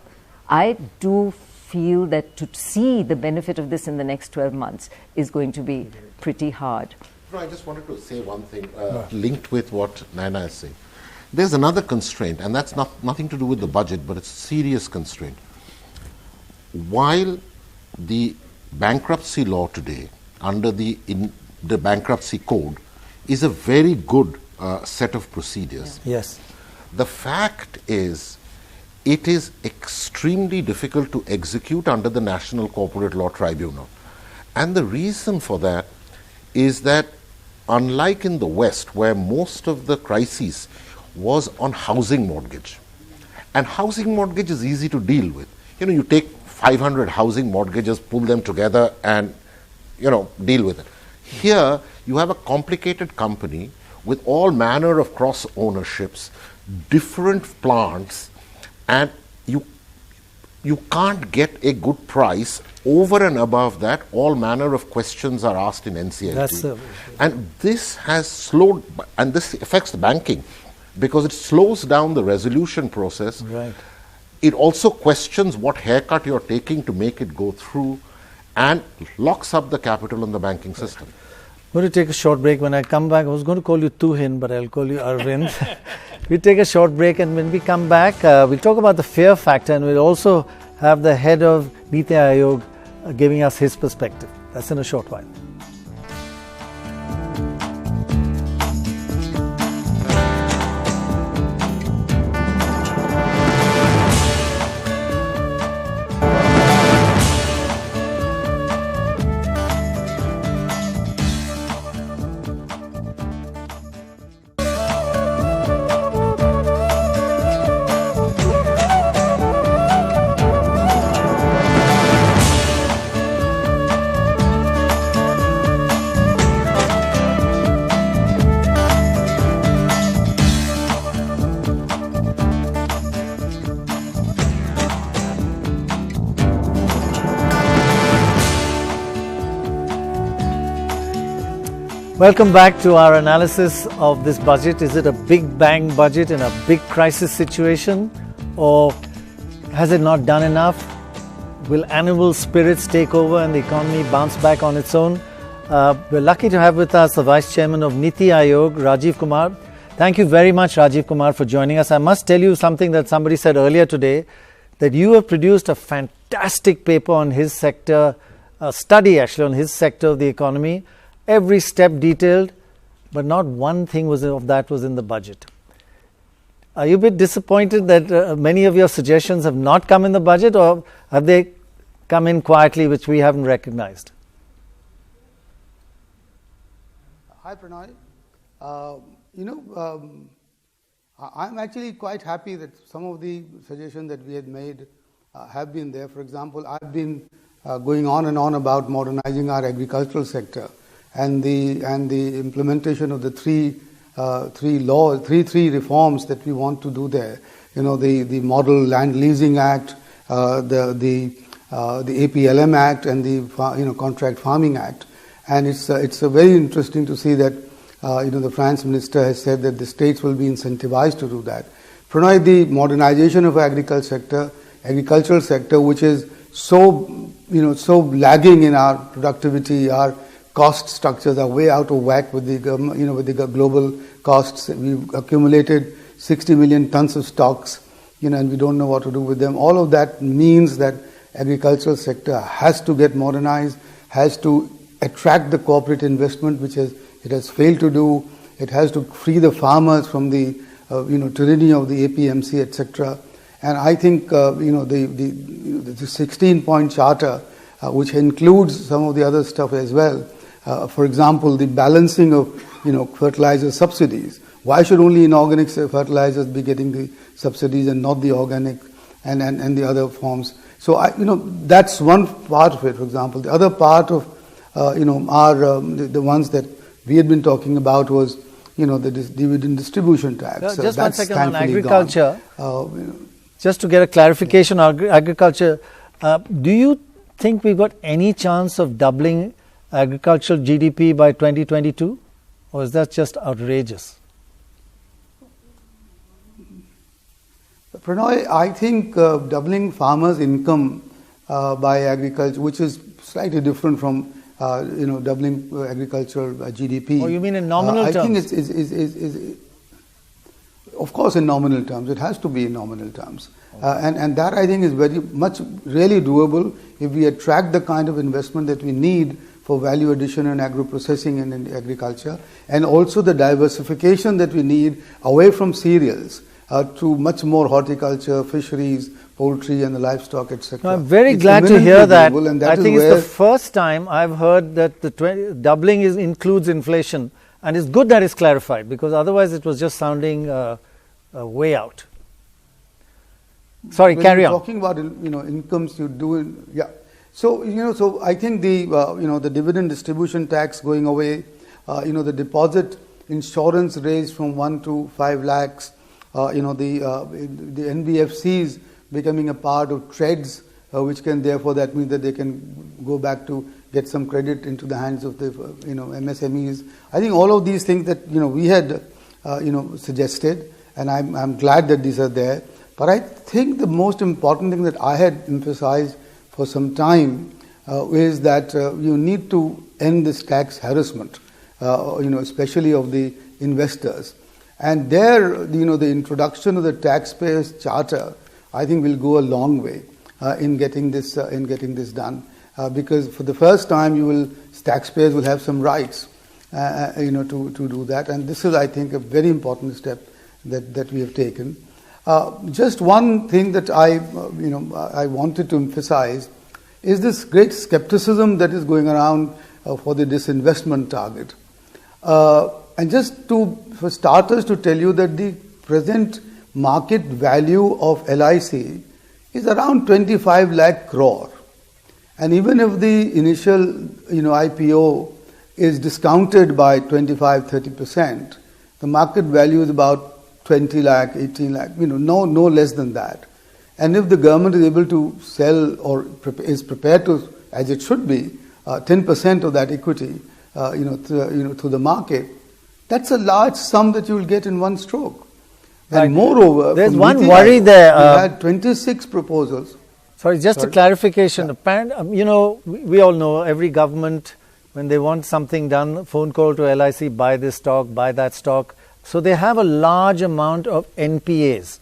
I do feel that to see the benefit of this in the next 12 months is going to be pretty hard. No, I just wanted to say one thing linked with what Naina is saying. There's another constraint, and that's nothing to do with the budget, but it's a serious constraint. While the bankruptcy law today, under the bankruptcy code, is a very good set of procedures. Yes. The fact is, it is extremely difficult to execute under the National Corporate Law Tribunal. And the reason for that is that unlike in the West, where most of the crises was on housing mortgage. And housing mortgage is easy to deal with. You take 500 housing mortgages, pull them together and, deal with it. Here, you have a complicated company with all manner of cross ownerships, different plants, and you can't get a good price. Over and above that, all manner of questions are asked in NCLT. And this has slowed, and this affects the banking, because it slows down the resolution process. Right. It also questions what haircut you're taking to make it go through, and locks up the capital in the banking system. I'm going to take a short break. When I come back, I was going to call you Tuhin, but I'll call you Arvind. We'll take a short break, and when we come back, we'll talk about the fear factor, and we'll also have the head of Niti Aayog giving us his perspective. That's in a short while. Welcome back to our analysis of this budget. Is it a big bang budget in a big crisis situation, or has it not done enough? Will animal spirits take over and the economy bounce back on its own? We're lucky to have with us the Vice Chairman of Niti Aayog, Rajiv Kumar. Thank you very much, Rajiv Kumar, for joining us. I must tell you something that somebody said earlier today, that you have produced a fantastic paper on his sector, a study actually on his sector of the economy. Every step detailed, but not one thing of that was in the budget. Are you a bit disappointed that many of your suggestions have not come in the budget, or have they come in quietly, which we haven't recognized? Hi, Prannoy. I'm actually quite happy that some of the suggestions that we had made have been there. For example, I've been going on and on about modernizing our agricultural sector, and the implementation of the three reforms that we want to do there. The Model Land Leasing Act, the APLM Act, and the Contract Farming Act. And it's very interesting to see that the finance minister has said that the states will be incentivized to do that. Prannoy, the modernization of agricultural sector, which is so lagging in our productivity, our cost structures are way out of whack with the global costs. We've accumulated 60 million tons of stocks, and we don't know what to do with them. All of that means that agricultural sector has to get modernized, has to attract the corporate investment, which it has failed to do. It has to free the farmers from the tyranny of the APMC, etc. And I think the 16-point charter, which includes some of the other stuff as well. For example, the balancing of fertilizer subsidies. Why should only inorganic fertilizers be getting the subsidies and not the organic and the other forms? So that's one part of it. For example, the other part of the ones that we had been talking about was the dividend distribution tax. Just 1 second on agriculture. Just to get a clarification on agriculture, do you think we've got any chance of doubling agricultural GDP by 2022, or is that just outrageous? Prannoy, I think doubling farmers' income by agriculture, which is slightly different from doubling agricultural GDP. Oh, you mean in nominal terms? I think it's of course in nominal terms. It has to be in nominal terms. And that I think is very much really doable if we attract the kind of investment that we need for value addition and agro-processing and in agriculture, and also the diversification that we need away from cereals to much more horticulture, fisheries, poultry and the livestock, etc. I'm very glad to hear that. I think it's the first time I've heard that the doubling includes inflation. And it's good that it's clarified, because otherwise it was just sounding way out. Sorry, when carry you're on. Talking about incomes, you do yeah. So so I think the the dividend distribution tax going away, the deposit insurance raised from 1 to 5 lakhs, the NBFCs becoming a part of TREDS, which can therefore that means that they can go back to get some credit into the hands of the MSMEs. I think all of these things that we had suggested, and I'm glad that these are there. But I think the most important thing that I had emphasized for some time is that you need to end this tax harassment, especially of the investors. And there, the introduction of the taxpayers' charter, I think, will go a long way in getting this done. Because for the first time, taxpayers will have some rights, to do that. And this is, I think, a very important step that we have taken. Just one thing that I wanted to emphasize is this great skepticism that is going around for the disinvestment target. And just for starters to tell you that the present market value of LIC is around 25 lakh crore. And even if the initial IPO is discounted by 25-30%, the market value is about 20 lakh, 18 lakh, no less than that. And if the government is able to sell or is prepared to, as it should be, 10% of that equity, through the market, that's a large sum that you will get in one stroke. Right. And moreover, there's one worry there. We had 26 proposals. Sorry, just a clarification. Yeah. We all know every government, when they want something done, phone call to LIC, buy this stock, buy that stock. So they have a large amount of NPAs,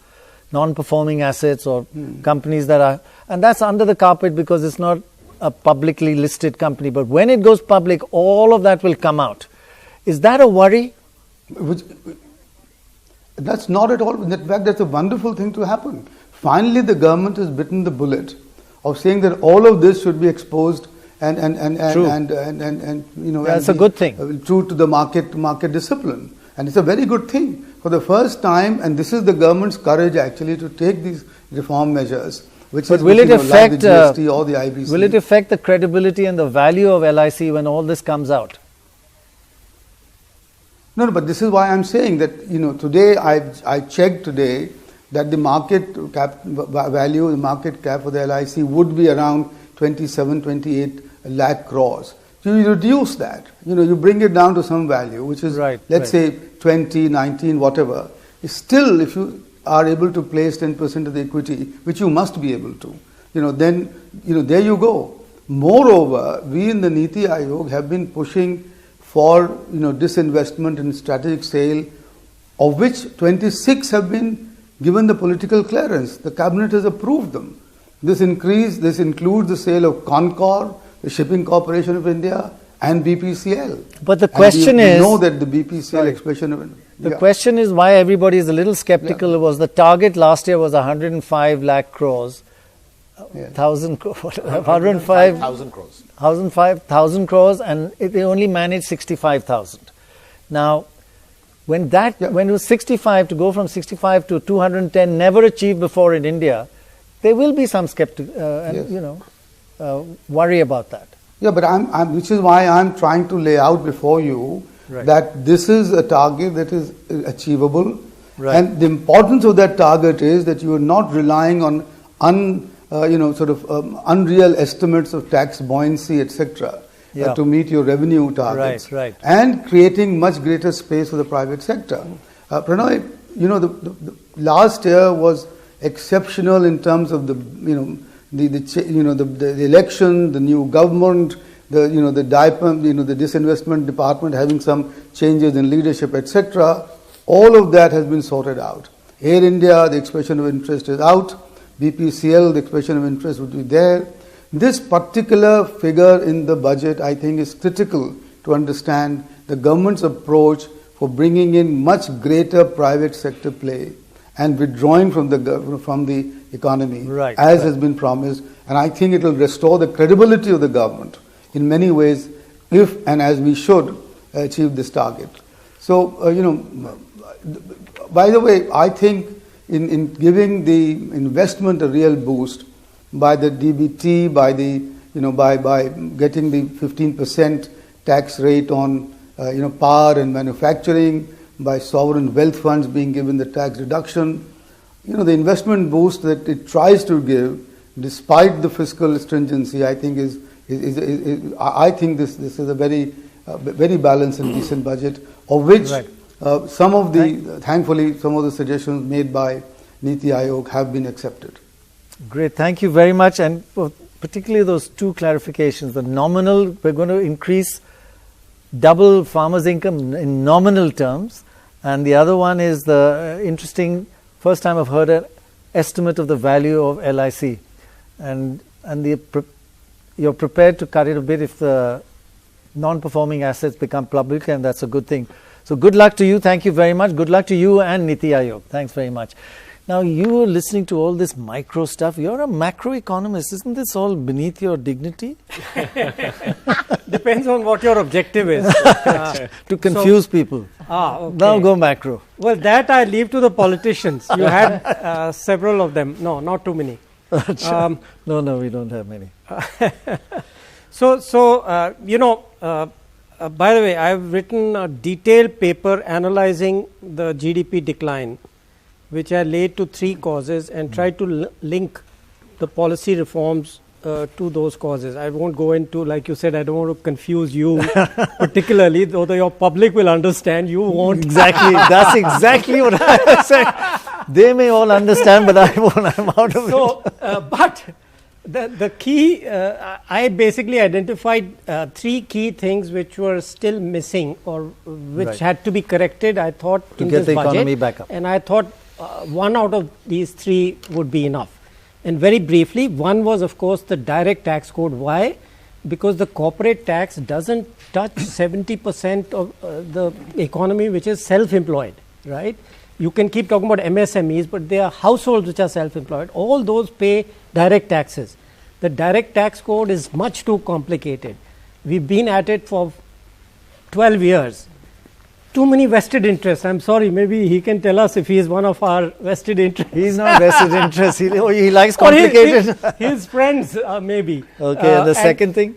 non-performing assets, or companies that are, and that's under the carpet because it's not a publicly listed company. But when it goes public, all of that will come out. Is that a worry? That's not at all. In fact, that's a wonderful thing to happen. Finally, the government has bitten the bullet of saying that all of this should be exposed and that's a good thing. True to the market discipline. And it's a very good thing. For the first time, and this is the government's courage actually to take these reform measures, but will it affect the GST or the IBC. Will it affect the credibility and the value of LIC when all this comes out? No, but this is why I'm saying that, today I checked today that the market cap value, the market cap for the LIC would be around 27, 28 lakh crores. So you reduce that, you bring it down to some value, which is, let's say 20, 19, whatever. Still, if you are able to place 10% of the equity, which you must be able to, then, there you go. Moreover, we in the Niti Aayog have been pushing for, disinvestment and strategic sale, of which 26 have been given the political clearance. The cabinet has approved them. This includes the sale of Concor, the Shipping Corporation of India, and BPCL. But the question is, we know that the BPCL expression of the question is why everybody is a little skeptical. Was the target last year was 105 lakh crores, 1,000 crores, 1,000 crores, and they only managed 65,000. Now, when it was 65, to go from 65 to 210, never achieved before in India, there will be some worry about that. Yeah, but which is why I'm trying to lay out before you that this is a target that is achievable, and the importance of that target is that you are not relying on unreal estimates of tax buoyancy, etc., to meet your revenue targets, and creating much greater space for the private sector. Prannoy, the last year was exceptional in terms of the election, the new government, the disinvestment department having some changes in leadership, etc. All of that has been sorted out. Air India, the expression of interest is out. BPCL, the expression of interest would be there. This particular figure in the budget, I think, is critical to understand the government's approach for bringing in much greater private sector play and withdrawing from the economy, as has been promised. And I think it will restore the credibility of the government in many ways if and as we should achieve this target. So, by the way, I think in giving the investment a real boost by the DBT, by the by getting the 15% tax rate on power and manufacturing, by sovereign wealth funds being given the tax reduction, the investment boost that it tries to give, despite the fiscal stringency, I think I think this is a very very balanced and decent budget, of which thankfully some of the suggestions made by Niti Aayog have been accepted. Great, thank you very much, and particularly those two clarifications. The nominal, we're going to increase double farmers' income in nominal terms, and the other one is the interesting, first time I've heard an estimate of the value of LIC, and you're prepared to cut it a bit if the non-performing assets become public, and that's a good thing. So good luck to you. Thank you very much. Good luck to you and Niti Aayog. Thanks very much. Now, you were listening to all this micro stuff. You're a macroeconomist. Isn't this all beneath your dignity? Depends on what your objective is. To confuse people. Okay. Now go macro. Well, that I leave to the politicians. You had several of them. No, not too many. No, we don't have many. By the way, I've written a detailed paper analyzing the GDP decline, which I laid to 3 causes and tried to link the policy reforms to those causes. I won't go into, like you said, I don't want to confuse you particularly, though your public will understand, you won't. Exactly, that's exactly what I said. They may all understand, but I won't, I'm out of it. But the key, I basically identified 3 key things which were still missing or which had to be corrected, I thought, to in get this the budget. economy back up. And I thought one out of these 3 would be enough. And very briefly, one was, of course, the direct tax code. Why? Because the corporate tax doesn't touch 70% of the economy which is self-employed, right? You can keep talking about MSMEs, but they are households which are self-employed. All those pay direct taxes. The direct tax code is much too complicated. We've been at it for 12 years. Too many vested interests. I'm sorry, maybe he can tell us if he is one of our vested interests. He's not vested interests. He likes complicated. His friends, maybe. Okay, and the second thing?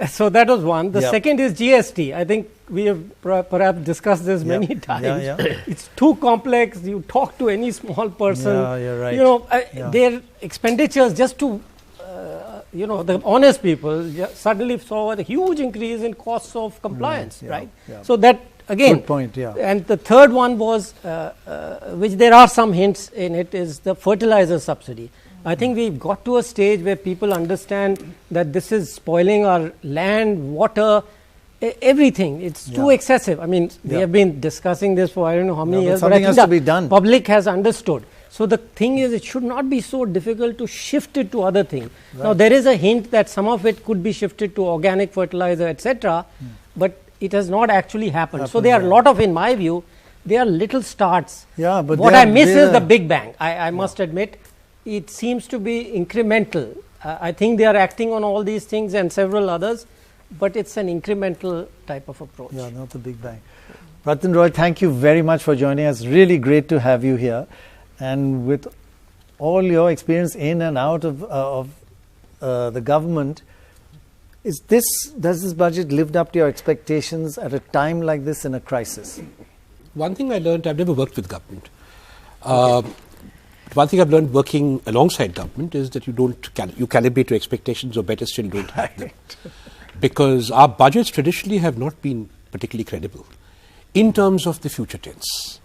So that was one. The second is GST. I think we have perhaps discussed this many times. It's too complex. You talk to any small person. Yeah, you're right. Their expenditures just to the honest people suddenly saw a huge increase in costs of compliance, right? So that, again, good point, and the third one was, which there are some hints in it, is the fertilizer subsidy. I think we've got to a stage where people understand that this is spoiling our land, water, everything. It's too excessive. I mean, we have been discussing this for I don't know how many years, but I think has to be done. Public has understood. So the thing is, it should not be so difficult to shift it to other things. Right. Now, there is a hint that some of it could be shifted to organic fertilizer, etc., but it has not actually happened. So there are a lot of, in my view, they are little starts. Yeah, but what I miss is the big bang. I must admit, it seems to be incremental. I think they are acting on all these things and several others, but it's an incremental type of approach. Yeah, not the big bang. Ratan Roy, thank you very much for joining us. Really great to have you here. And with all your experience in and out of the government, does this budget lived up to your expectations at a time like this in a crisis? One thing I learned, I've never worked with government. One thing I've learned working alongside government is that you calibrate your expectations, or better still, don't have them. Because our budgets traditionally have not been particularly credible in terms of the future tense.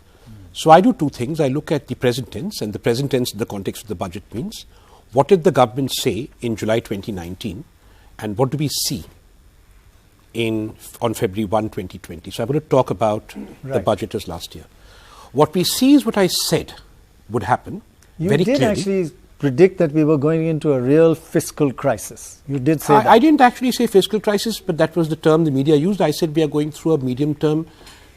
So I do 2 things. I look at the present tense, and the present tense in the context of the budget means what did the government say in July 2019, and what do we see on February 1, 2020. So I'm going to talk about the budget as last year. What we see is what I said would happen very clearly. You did actually predict that we were going into a real fiscal crisis. You did say that. I didn't actually say fiscal crisis, but that was the term the media used. I said we are going through a medium-term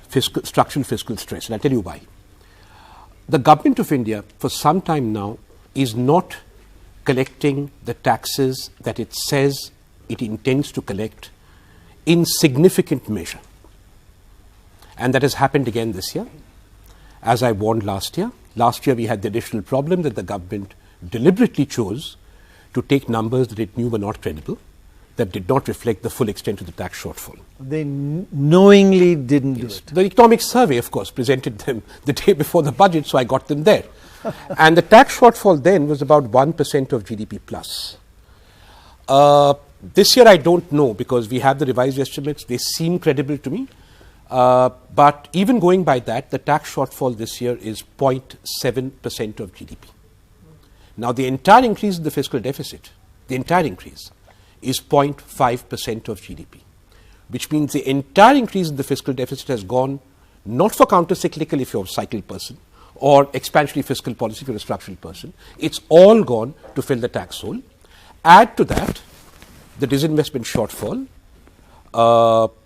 structural fiscal stress, and I'll tell you why. The government of India, for some time now, is not collecting the taxes that it says it intends to collect in significant measure. And that has happened again this year, as I warned last year. Last year we had the additional problem that the government deliberately chose to take numbers that it knew were not credible, that did not reflect the full extent of the tax shortfall. They knowingly didn't do it. The economic survey, of course, presented them the day before the budget, so I got them there. And the tax shortfall then was about 1% of GDP plus. This year I don't know, because we have the revised estimates. They seem credible to me. But even going by that, the tax shortfall this year is 0.7% of GDP. Now, the entire increase in the fiscal deficit, the entire increase, is 0.5% of GDP, which means the entire increase in the fiscal deficit has gone not for counter-cyclical if you're a cycle person, or expansionary fiscal policy if you're a structural person. It's all gone to fill the tax hole. Add to that the disinvestment shortfall,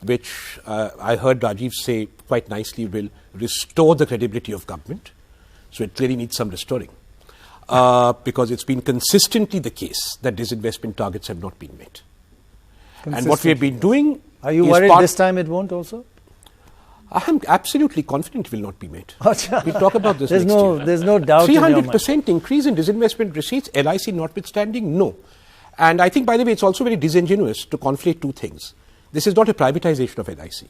which I heard Rajiv say quite nicely will restore the credibility of government. So it clearly needs some restoring, because it's been consistently the case that disinvestment targets have not been met. And what we have been doing... Are you worried this time it won't also? I am absolutely confident it will not be met. We'll talk about this next year. There's no doubt 300% increase in disinvestment receipts, LIC notwithstanding, no. And I think, by the way, it's also very disingenuous to conflate two things. This is not a privatization of LIC.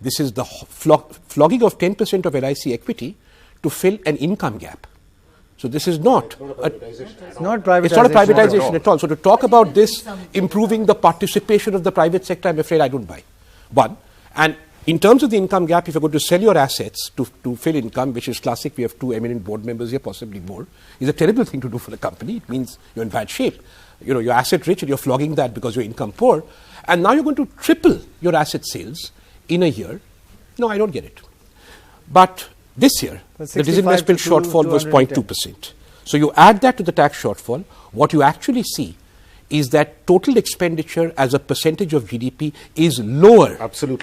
This is the flogging of 10% of LIC equity to fill an income gap. So this is not it's not privatization. It's not a privatization at all. So to talk about this improving the participation of the private sector, I'm afraid I don't buy. One. And in terms of the income gap, if you're going to sell your assets to fill income, which is classic, we have 2 eminent board members here, possibly more, is a terrible thing to do for a company. It means you're in bad shape. You know, you're asset rich and you're flogging that because you're income poor. And now you're going to triple your asset sales in a year. No, I don't get it. But this year, the disinvestment shortfall was 0.2%. So you add that to the tax shortfall, what you actually see is that total expenditure as a percentage of GDP is lower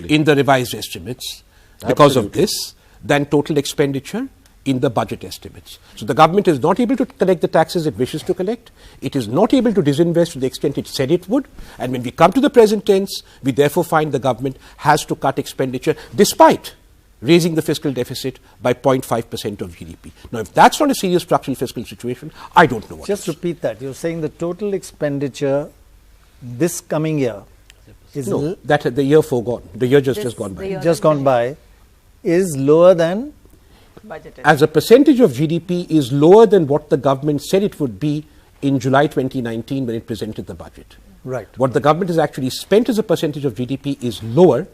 in the revised estimates because of this than total expenditure in the budget estimates. So the government is not able to collect the taxes it wishes to collect. It is not able to disinvest to the extent it said it would. And when we come to the present tense, we therefore find the government has to cut expenditure despite raising the fiscal deficit by 0.5% of GDP. Now, if that's not a serious structural fiscal situation, I don't know what Just repeat that. You're saying the total expenditure this coming year is... No, that the year foregone. The year just gone by. Just gone by is lower than... As a percentage of GDP is lower than what the government said it would be in July 2019 when it presented the budget. Right. What the government has actually spent as a percentage of GDP is lower.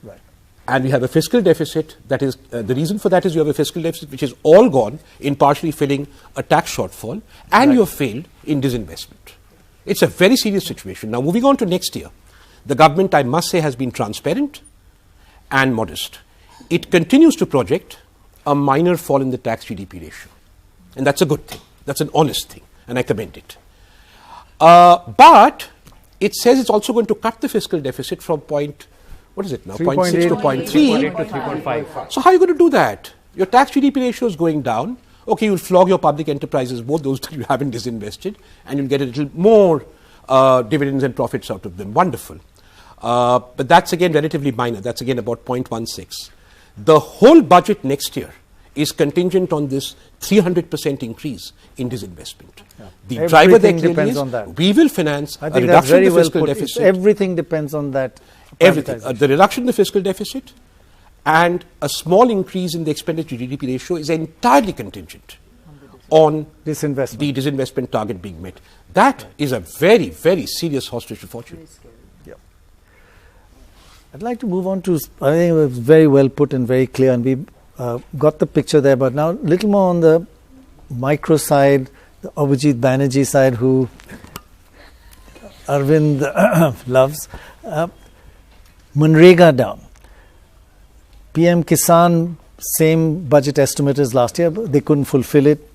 Right. And we have a fiscal deficit that is, the reason for that is you have a fiscal deficit which is all gone in partially filling a tax shortfall, and you have failed in disinvestment. It's a very serious situation. Now, moving on to next year, the government, I must say, has been transparent and modest. It continues to project a minor fall in the tax GDP ratio. And that's a good thing. That's an honest thing, and I commend it. But it says it's also going to cut the fiscal deficit from what is it now? 0.6 to 0.3. 3.8 to 3.5. So how are you going to do that? Your tax GDP ratio is going down. Okay, you'll flog your public enterprises, both those that you haven't disinvested, and you'll get a little more dividends and profits out of them. Wonderful. But that's again relatively minor. That's again about 0.16. The whole budget next year is contingent on this 300% increase in disinvestment. Yeah. The driver there depends clearly is on that. we will finance I a think that's reduction very in the well fiscal put. deficit. Everything depends on that. Everything. The reduction in the fiscal deficit and a small increase in the expenditure GDP ratio is entirely contingent on the disinvestment target being met. That is a very, very serious hostage to fortune. Yeah. I'd like to move on to, I think it was very well put and very clear, and we got the picture there, but now a little more on the micro side, the Abhijit Banerjee side, who Arvind loves. Manrega down. PM Kisan, same budget estimate as last year, but they couldn't fulfill it.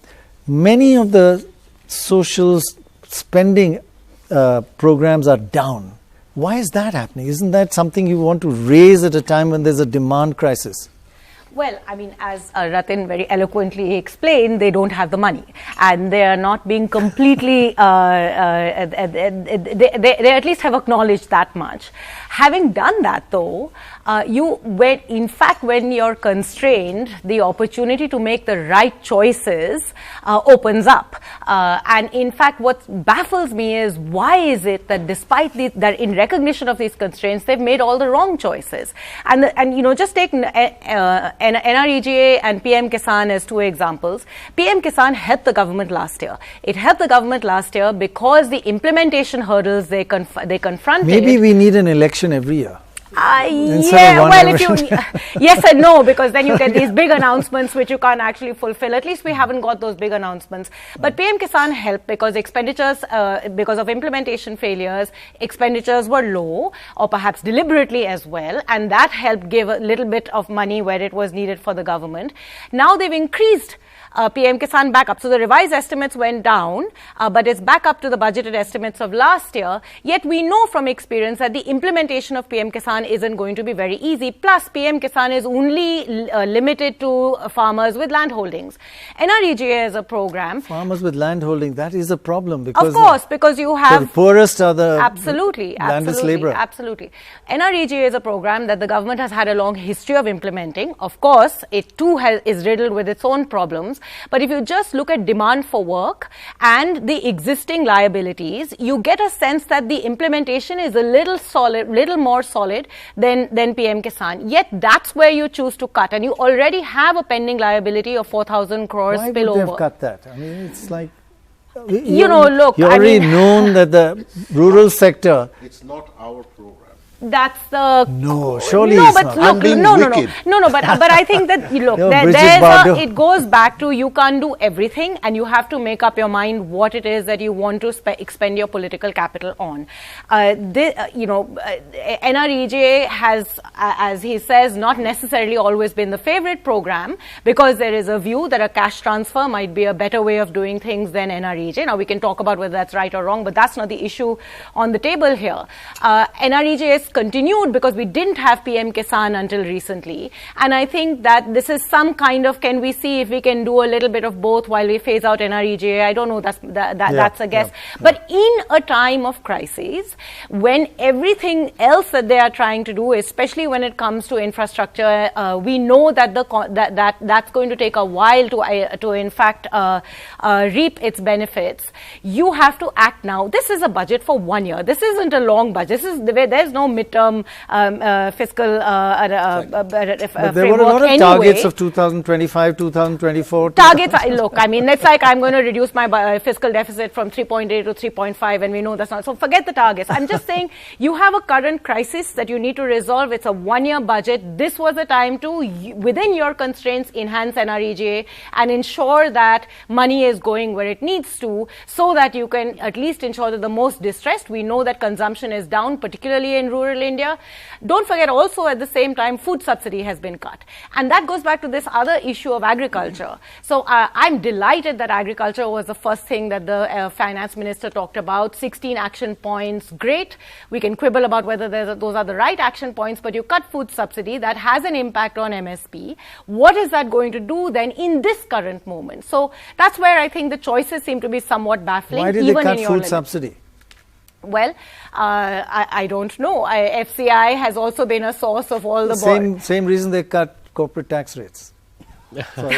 Many of the social spending programs are down. Why is that happening? Isn't that something you want to raise at a time when there's a demand crisis? Well, I mean, as Ratin very eloquently explained, they don't have the money, and they are not being completely, they at least have acknowledged that much. Having done that, though, when you're constrained, the opportunity to make the right choices opens up. And in fact, what baffles me is why is it that despite that in recognition of these constraints, they've made all the wrong choices. And just take NREGA and PM Kisan as two examples. PM Kisan helped the government last year. It helped the government last year because the implementation hurdles they confronted. Maybe we need an election every year. Yes and no, because then you get these big announcements which you can't actually fulfill. At least we haven't got those big announcements. But PM Kisan helped because expenditures, because of implementation failures, expenditures were low, or perhaps deliberately as well, and that helped give a little bit of money where it was needed for the government. Now they've increased PM Kisan back up. So the revised estimates went down, but it's back up to the budgeted estimates of last year. Yet we know from experience that the implementation of PM Kisan isn't going to be very easy. Plus, PM Kisan is only limited to farmers with land holdings. NREGA is a program. Farmers with land holding, that is a problem. Because of course, because you have... the poorest are the landless laborer. Absolutely. NREGA is a program that the government has had a long history of implementing. Of course, it too is riddled with its own problems. But if you just look at demand for work and the existing liabilities, you get a sense that the implementation is a little more solid than PM Kisan. Yet that's where you choose to cut, and you already have a pending liability of 4,000 crores spillover. Why would they have cut that? I mean, it's like... look... You already known that the rural sector... It's not our program. That's the... No, surely it's not. But I think that, it goes back to you can't do everything, and you have to make up your mind what it is that you want to expend your political capital on. NREGA has, as he says, not necessarily always been the favorite program, because there is a view that a cash transfer might be a better way of doing things than NREGA. Now, we can talk about whether that's right or wrong, but that's not the issue on the table here. NREGA is continued because we didn't have PM Kisan until recently, and I think that this is some kind of, can we see if we can do a little bit of both while we phase out NREGA? I don't know, that's a guess. But in a time of crisis, when everything else that they are trying to do, especially when it comes to infrastructure, we know that that's going to take a while to in fact reap its benefits. You have to act now. This is a budget for 1 year. This isn't a long budget. There's no midterm fiscal but there were a lot of targets of 2025, 2024. Targets, look, I mean, it's like I'm going to reduce my fiscal deficit from 3.8 to 3.5, and we know that's not. So forget the targets. I'm just saying you have a current crisis that you need to resolve. It's a 1 year budget. This was the time to, within your constraints, enhance NREGA and ensure that money is going where it needs to, so that you can at least ensure that the most distressed, we know that consumption is down, particularly in rural India. Don't forget also at the same time food subsidy has been cut, and that goes back to this other issue of agriculture. So I'm delighted that agriculture was the first thing that the finance minister talked about. 16 action points, great. We can quibble about whether those are the right action points, but you cut food subsidy, that has an impact on MSP. What is that going to do then in this current moment? So that's where I think the choices seem to be somewhat baffling. Why did they cut food subsidy? Well, I don't know. FCI has also been a source of all the... Same reason they cut corporate tax rates. Sorry,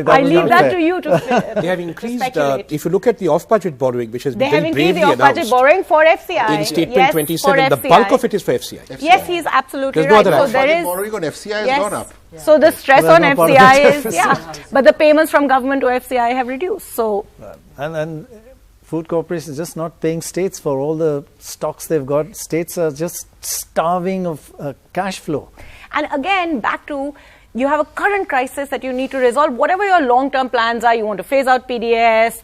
I leave that to you to They have increased, if you look at the off-budget borrowing, which has been bravely announced. They have increased the off-budget borrowing for FCI. In Statement 27, the bulk of it is for FCI. Yes, he's absolutely right. So there is borrowing on FCI has gone up. Yeah. So the stress on FCI is, but the payments from government to FCI have reduced. So and food corporations just not paying states for all the stocks they've got. States are just starving of cash flow. And again, back to, you have a current crisis that you need to resolve. Whatever your long-term plans are, you want to phase out PDS,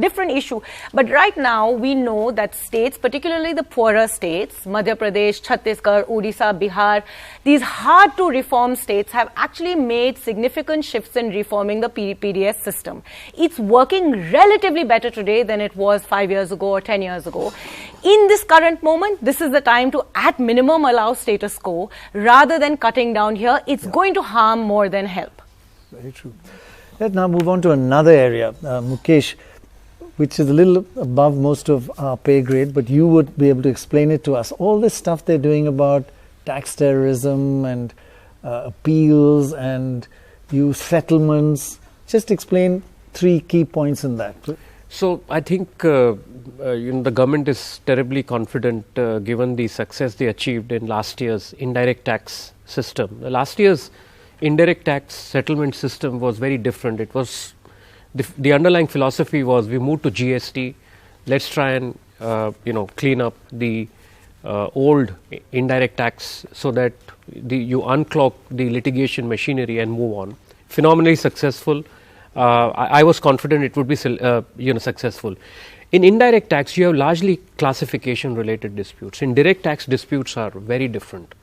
different issue. But right now, we know that states, particularly the poorer states, Madhya Pradesh, Chhattisgarh, Odisha, Bihar, these hard-to-reform states have actually made significant shifts in reforming the PDS system. It's working relatively better today than it was 5 years ago or 10 years ago. In this current moment, this is the time to, at minimum, allow status quo rather than cutting down here. It's going to harm more than help. Very true. Let's now move on to another area. Mukesh, which is a little above most of our pay grade, but you would be able to explain it to us. All this stuff they're doing about tax terrorism and appeals and settlements, just explain 3 key points in that. So I think the government is terribly confident given the success they achieved in last year's indirect tax system. Last year's indirect tax settlement system was very different. It was the underlying philosophy was we moved to GST. Let's try and clean up the old indirect tax so that you unclog the litigation machinery and move on. Phenomenally successful. I was confident it would be successful. In indirect tax, you have largely classification related disputes. In direct tax, disputes are very different.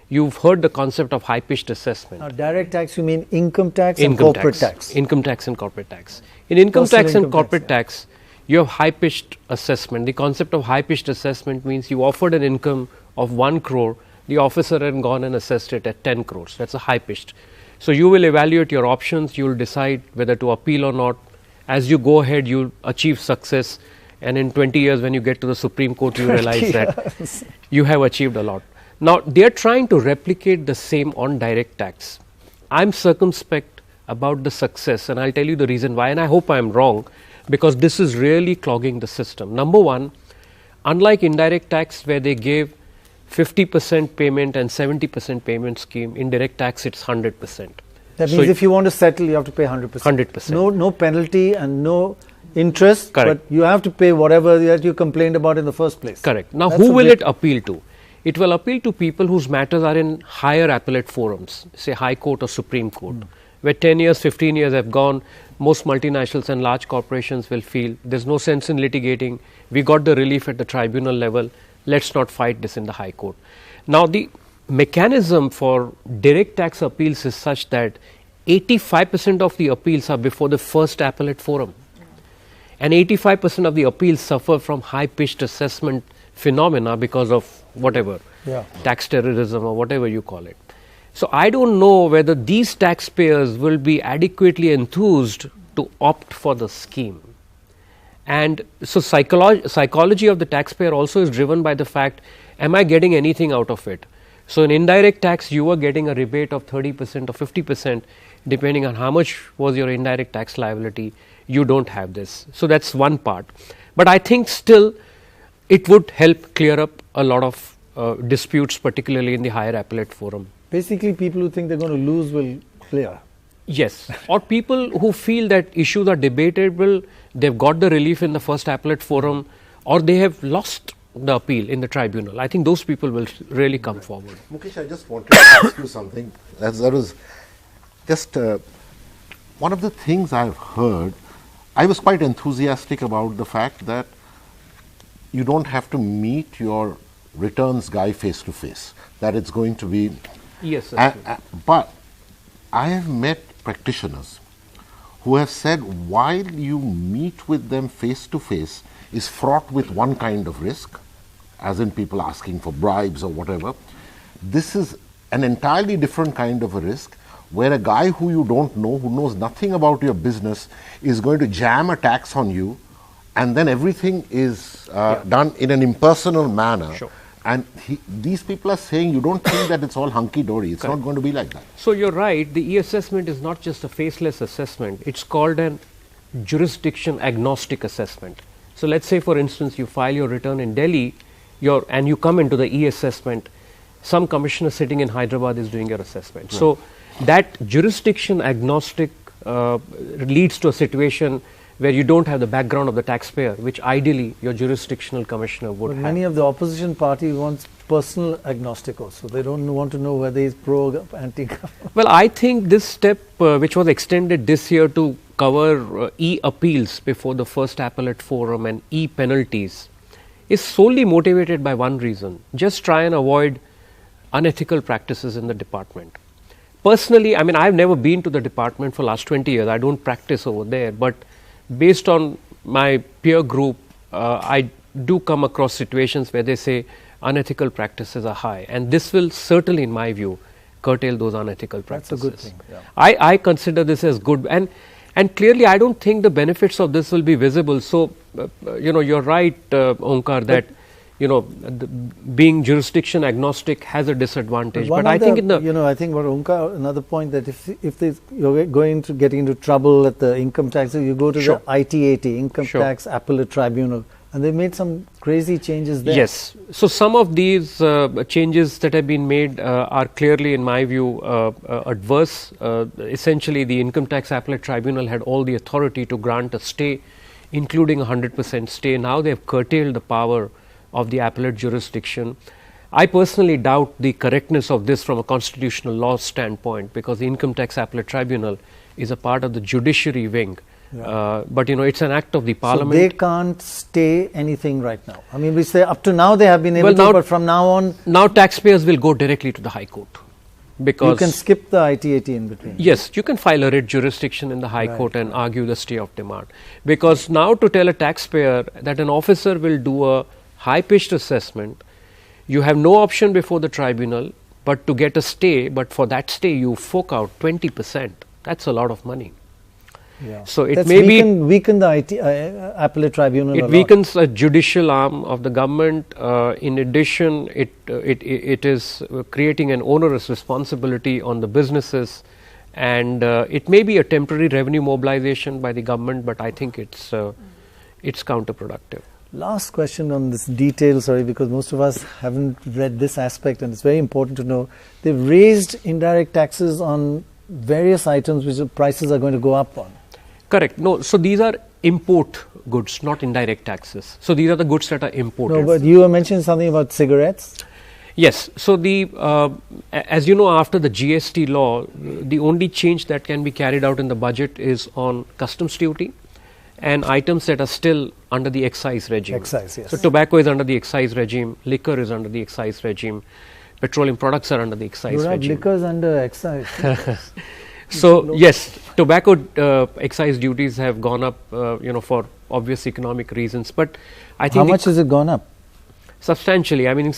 You've heard the concept of high pitched assessment. Now, direct tax, you mean income tax and corporate tax? Income tax and corporate tax. In income tax and corporate tax, you have high pitched assessment. The concept of high pitched assessment means you offered an income of 1 crore, the officer had gone and assessed it at 10 crores. That's a high pitched. So you will evaluate your options, you will decide whether to appeal or not. As you go ahead, you achieve success, and in 20 years when you get to the Supreme Court, you realize that you have achieved a lot. Now, they are trying to replicate the same on direct tax. I'm circumspect about the success, and I'll tell you the reason why, and I hope I'm wrong, because this is really clogging the system. Number one, unlike indirect tax where they gave 50% payment and 70% payment scheme, in direct tax it's 100%. That means if you want to settle, you have to pay 100%. 100%. No penalty and no interest, correct, but you have to pay whatever that you complained about in the first place. Correct. Now, who will it appeal to? It will appeal to people whose matters are in higher appellate forums, say High Court or Supreme Court, where 10 years, 15 years have gone. Most multinationals and large corporations will feel there's no sense in litigating. We got the relief at the tribunal level. Let's not fight this in the High Court. Now, the mechanism for direct tax appeals is such that 85% of the appeals are before the first appellate forum, and 85% of the appeals suffer from high-pitched assessment phenomena because of whatever, tax terrorism or whatever you call it. So I don't know whether these taxpayers will be adequately enthused to opt for the scheme. And so psychology of the taxpayer also is driven by the fact, am I getting anything out of it? So in indirect tax, you were getting a rebate of 30% or 50%, depending on how much was your indirect tax liability. You don't have this. So that's one part. But I think still it would help clear up a lot of disputes, particularly in the higher appellate forum. Basically, people who think they're going to lose will clear. Yes, or people who feel that issues are debatable, they've got the relief in the first appellate forum, or they have lost the appeal in the tribunal. I think those people will really come forward. Mukesh, I just wanted to ask you something. That was just one of the things I've heard. I was quite enthusiastic about the fact that you don't have to meet your returns guy face to face, that it's going to be... Yes, but I have met practitioners who have said while you meet with them face to face is fraught with one kind of risk, as in people asking for bribes or whatever. This is an entirely different kind of a risk where a guy who you don't know, who knows nothing about your business, is going to jam a tax on you, and then everything is done in an impersonal manner. Sure. And these people are saying you don't think that it's all hunky-dory. It's not going to be like that. So you're right. The e-assessment is not just a faceless assessment. It's called an jurisdiction agnostic assessment. So let's say, for instance, you file your return in Delhi and you come into the e-assessment. Some commissioner sitting in Hyderabad is doing your assessment. Right. So that jurisdiction agnostic leads to a situation where you don't have the background of the taxpayer, which ideally your jurisdictional commissioner would have. Many of the opposition party wants personal agnostic also. They don't want to know whether he's pro, anti. Well, I think this step, which was extended this year to cover e-appeals before the first appellate forum and e-penalties, is solely motivated by one reason: just try and avoid unethical practices in the department. Personally, I mean, I've never been to the department for last 20 years. I don't practice over there, but based on my peer group, I do come across situations where they say unethical practices are high, and this will certainly, in my view, curtail those unethical practices. That's a good thing. Yeah. I consider this as good, and And clearly, I don't think the benefits of this will be visible. So, you're right, Omkar, that being jurisdiction agnostic has a disadvantage. But I think I think what Omkar, another point that if you're going to get into trouble at the income taxes, you go to the ITAT, Income Tax Appellate Tribunal, and they made some crazy changes there. Yes. So some of these changes that have been made are clearly, in my view, adverse. Essentially, the Income Tax Appellate Tribunal had all the authority to grant a stay, including a 100% stay. Now they have curtailed the power of the appellate jurisdiction. I personally doubt the correctness of this from a constitutional law standpoint, because the Income Tax Appellate Tribunal is a part of the judiciary wing. But it's an act of the parliament. So they can't stay anything right now. I mean, we say up to now they have been able to, but from now on, now taxpayers will go directly to the High Court, because you can skip the ITAT in between. Yes, you can file a writ jurisdiction in the High Court and argue the stay of demand. Because now to tell a taxpayer that an officer will do a high-pitched assessment, you have no option before the tribunal but to get a stay, but for that stay you fork out 20%. That's a lot of money. Yeah. So it That's may weaken the appellate tribunal. It weakens a judicial arm of the government. In addition, it is creating an onerous responsibility on the businesses, and it may be a temporary revenue mobilization by the government, but I think it's counterproductive. Last question on this detail, sorry, because most of us haven't read this aspect, and it's very important to know. They've raised indirect taxes on various items which the prices are going to go up on. Correct. No, so these are import goods, not indirect taxes. So these are the goods that are imported. No, but you were mentioning something about cigarettes. Yes. So as you know, after the GST law, the only change that can be carried out in the budget is on customs duty and items that are still under the excise regime. Excise, yes. So tobacco is under the excise regime, liquor is under the excise regime, petroleum products are under the excise regime. Liquor is under excise. So yes, tobacco excise duties have gone up, for obvious economic reasons. But I think how much has it gone up? Substantially. I mean,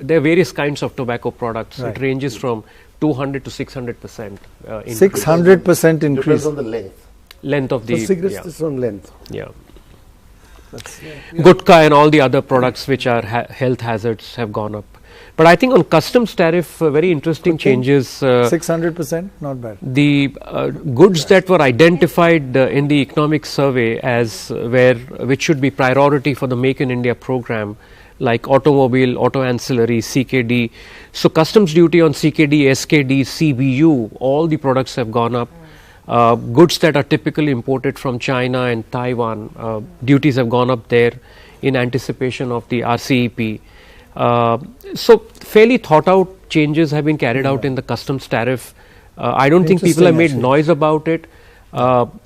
there are various kinds of tobacco products. Right. It ranges from 200 to 600%. 600% increase. Depends on the length of the cigarettes is on length. Yeah. Gutka and all the other products which are health hazards have gone up. But I think on customs tariff, very interesting changes. 600%, not bad. The goods that were identified in the economic survey as which should be priority for the Make in India program, like automobile, auto ancillary, CKD. So customs duty on CKD, SKD, CBU, all the products have gone up. Goods that are typically imported from China and Taiwan, duties have gone up there in anticipation of the RCEP. So fairly thought out changes have been carried out in the customs tariff. I don't think people have made noise about it.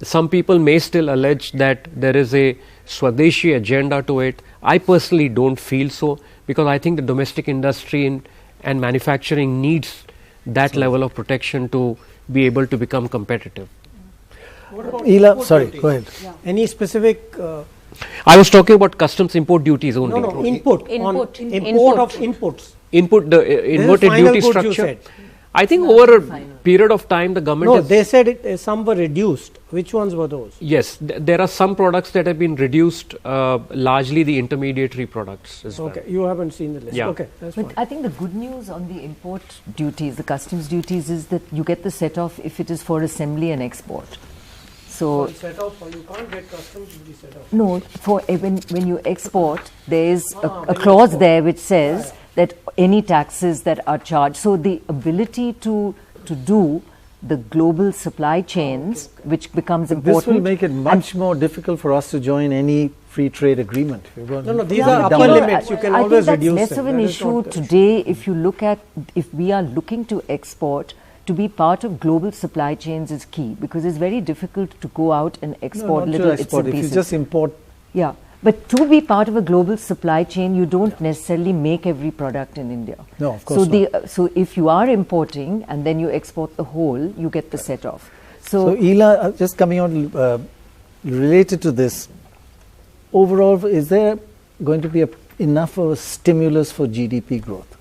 Some people may still allege that there is a Swadeshi agenda to it. I personally don't feel so, because I think the domestic industry and manufacturing needs that level of protection to be able to become competitive. Ela, sorry, go ahead. Yeah. Any specific... I was talking about customs import duties only. No, import of inputs. The inverted duty structure. I think over a period of time the government No, they said some were reduced. Which ones were those? Yes, there are some products that have been reduced, largely the intermediary products as well. Okay, you haven't seen the list. Yeah. Okay, that's but fine. I think the good news on the import duties, the customs duties, is that you get the set-off if it is for assembly and export. So set off, you can't get customs duty set off. No, for when you export, there is a clause there which says that any taxes that are charged. So the ability to do the global supply chains, which becomes important. This will make it much more difficult for us to join any free trade agreement. No, these are upper limits. You can always reduce them. I think that's less of an issue today if you look at, if we are looking to export. To be part of global supply chains is key, because it's very difficult to go out and export little bits and pieces. If you just import. Yeah, but to be part of a global supply chain, you don't necessarily make every product in India. No, of course not. So if you are importing and then you export the whole, you get the set off. So Ela, just coming on related to this, overall, is there going to be enough of a stimulus for GDP growth?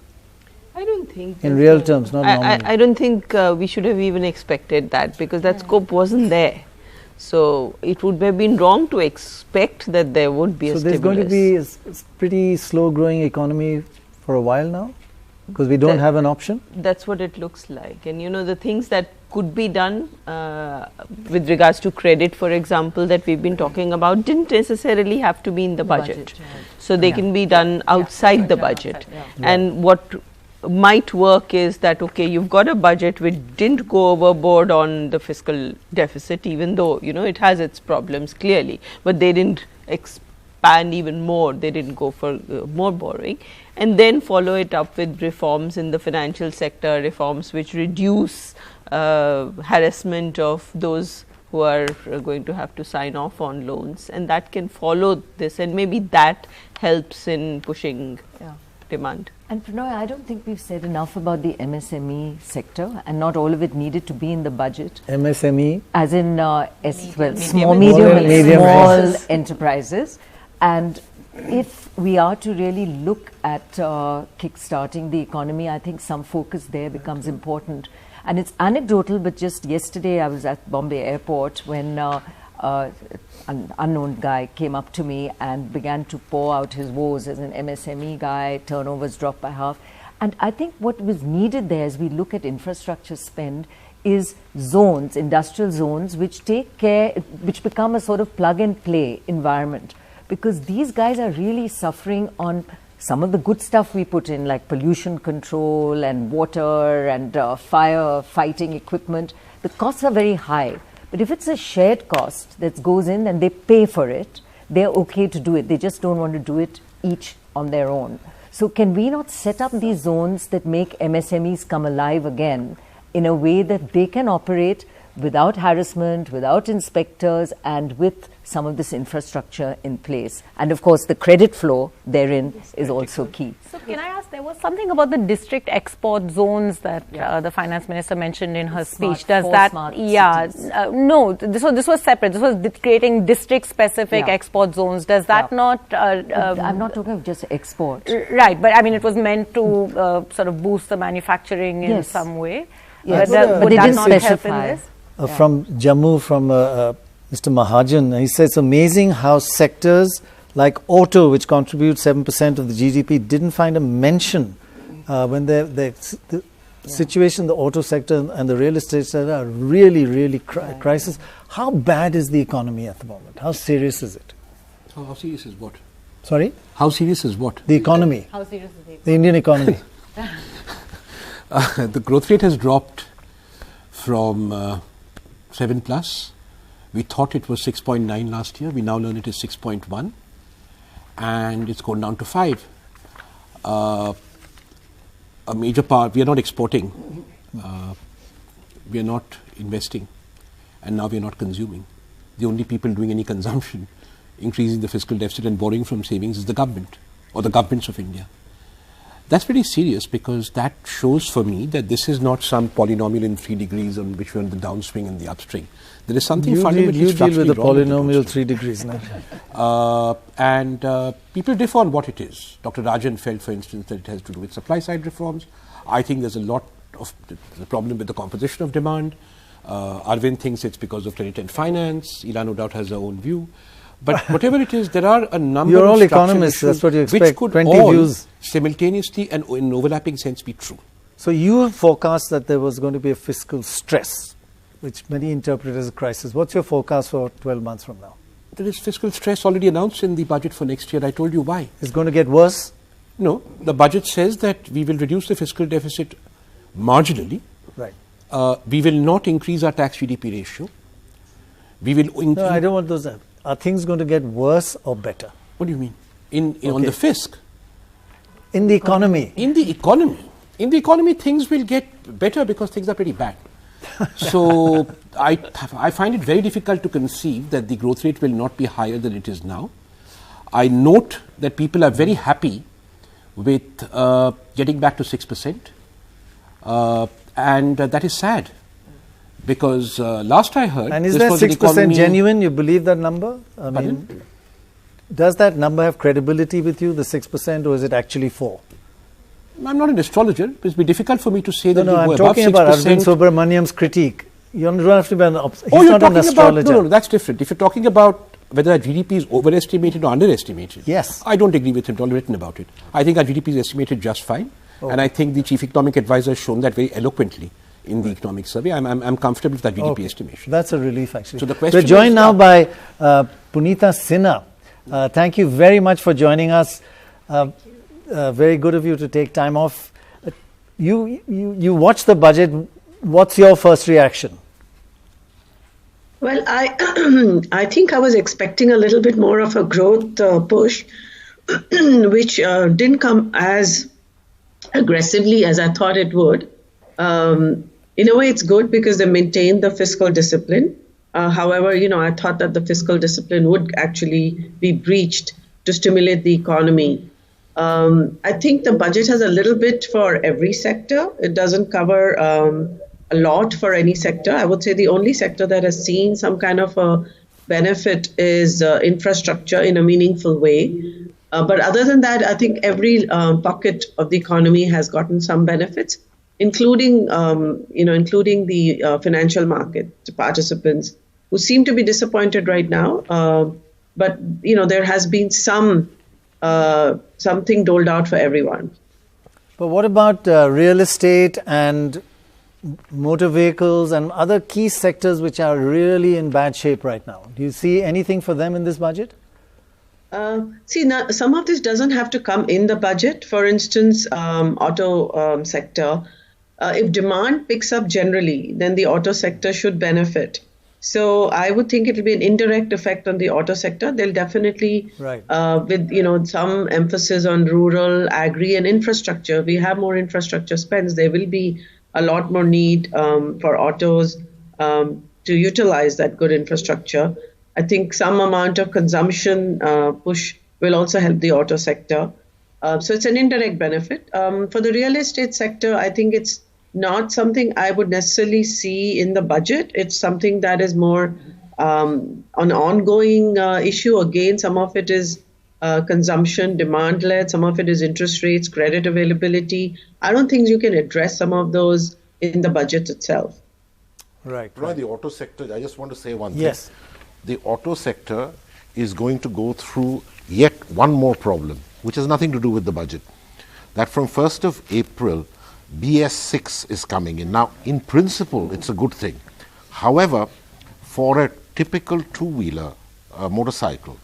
I don't think. In real terms, not nominally. I don't think we should have even expected that, because that scope wasn't there. So it would have been wrong to expect that there would be a stimulus. So there's going to be a pretty slow growing economy for a while now, because we don't have an option? That's what it looks like. And you know, the things that could be done with regards to credit, for example, that we've been talking about, didn't necessarily have to be in the budget. So they can be done outside the budget. And what might work is that, okay, you've got a budget which didn't go overboard on the fiscal deficit, even though, you know, it has its problems clearly, but they didn't expand even more, they didn't go for more borrowing, and then follow it up with reforms in the financial sector, reforms which reduce harassment of those who are going to have to sign off on loans, and that can follow this, and maybe that helps in pushing demand. And Prannoy, I don't think we've said enough about the MSME sector, and not all of it needed to be in the budget. MSME? As in small, medium and small enterprises. And if we are to really look at kickstarting the economy, I think some focus there becomes important. And it's anecdotal, but just yesterday I was at Bombay Airport when an unknown guy came up to me and began to pour out his woes as an MSME guy, turnovers dropped by half. And I think what was needed there as we look at infrastructure spend is zones, industrial zones, which take care, which become a sort of plug and play environment. Because these guys are really suffering on some of the good stuff we put in, like pollution control and water and fire fighting equipment. The costs are very high. But if it's a shared cost that goes in and they pay for it, they're okay to do it. They just don't want to do it each on their own. So can we not set up these zones that make MSMEs come alive again in a way that they can operate without harassment, without inspectors, and with some of this infrastructure in place? And of course, the credit flow therein is also key. So can I ask, there was something about the district export zones that the finance minister mentioned in her speech. Does that, no, this was separate. This was creating district-specific export zones. Does that not... I'm not talking of just export. Right, but I mean, it was meant to sort of boost the manufacturing in some way. Yes. But they didn't not specify. help in this? From Jammu, from Mr. Mahajan, he says it's amazing how sectors like auto, which contribute 7% of the GDP, didn't find a mention when the situation, the auto sector and the real estate sector are really crisis. How bad is the economy at the moment? How serious is it? How serious is what? Sorry? How serious is what? The economy. How serious is the Indian economy? The growth rate has dropped from 7 plus. We thought it was 6.9 last year. We now learn it is 6.1, and it's gone down to 5. A major part, we are not exporting, we are not investing, and now we are not consuming. The only people doing any consumption, increasing the fiscal deficit and borrowing from savings, is the government or the governments of India. That's very serious, because that shows for me that this is not some polynomial in 3 degrees on which we're on the downswing and the upswing. There is something fundamentally structurally deal with the wrong polynomial 3 degrees now. And people differ on what it is. Dr. Rajan felt, for instance, that it has to do with supply side reforms. I think there's a lot of the problem with the composition of demand. Arvind thinks it's because of credit and finance. Ila no doubt has her own view. But whatever it is, there are a number You're of all economists, that's what you expect. which could 20 all views. simultaneously and in overlapping sense be true. So you forecast that there was going to be a fiscal stress, which many interpret as a crisis. What's your forecast for 12 months from now? There is fiscal stress already announced in the budget for next year. I told you why. It's going to get worse? No, the budget says that we will reduce the fiscal deficit marginally. Right. We will not increase our tax GDP ratio. We will. No, I don't want those. Are things going to get worse or better? What do you mean? On the fisc? In the economy. In the economy, things will get better because things are pretty bad. So I find it very difficult to conceive that the growth rate will not be higher than it is now. I note that people are very happy with getting back to 6%, and that is sad. Because last I heard... And is that 6% genuine? You believe that number? I mean, does that number have credibility with you, the 6%, or is it actually 4? I'm not an astrologer. It will be difficult for me to say that No, we I'm go above 6%. talking about Arvind Subramaniam's critique. You don't have to be an he's you're not an talking astrologer. about, no, that's different. If you're talking about whether our GDP is overestimated or underestimated, yes, I don't agree with him. It's all written about it. I think our GDP is estimated just fine, and I think the chief economic advisor has shown that very eloquently in the economic survey. I'm comfortable with that GDP estimation. That's a relief, actually. So the question We're joined now by Punita Sinha. Thank you very much for joining us. Very good of you to take time off. You watched the budget. What's your first reaction? Well, I think I was expecting a little bit more of a growth push, which didn't come as aggressively as I thought it would. In a way, it's good because they maintained the fiscal discipline. However, I thought that the fiscal discipline would actually be breached to stimulate the economy. I think the budget has a little bit for every sector. It doesn't cover a lot for any sector. I would say the only sector that has seen some kind of a benefit is infrastructure in a meaningful way. But other than that, I think every pocket of the economy has gotten some benefits, including the financial market participants who seem to be disappointed right now. But there has been something doled out for everyone. But what about real estate and motor vehicles and other key sectors which are really in bad shape right now? Do you see anything for them in this budget? Now, some of this doesn't have to come in the budget. For instance, auto sector. If demand picks up generally, then the auto sector should benefit. So I would think it will be an indirect effect on the auto sector. They'll definitely, with some emphasis on rural, agri, and infrastructure. We have more infrastructure spends. There will be a lot more need for autos to utilize that good infrastructure. I think some amount of consumption push will also help the auto sector. So it's an indirect benefit. For the real estate sector, I think it's not something I would necessarily see in the budget. It's something that is more an ongoing issue. Again, some of it is consumption, demand-led. Some of it is interest rates, credit availability. I don't think you can address some of those in the budget itself. Right. The auto sector, I just want to say one thing. Yes. The auto sector is going to go through yet one more problem, which has nothing to do with the budget. That from 1st of April, BS6 is coming in. Now, in principle, it's a good thing. However, for a typical two-wheeler motorcycle,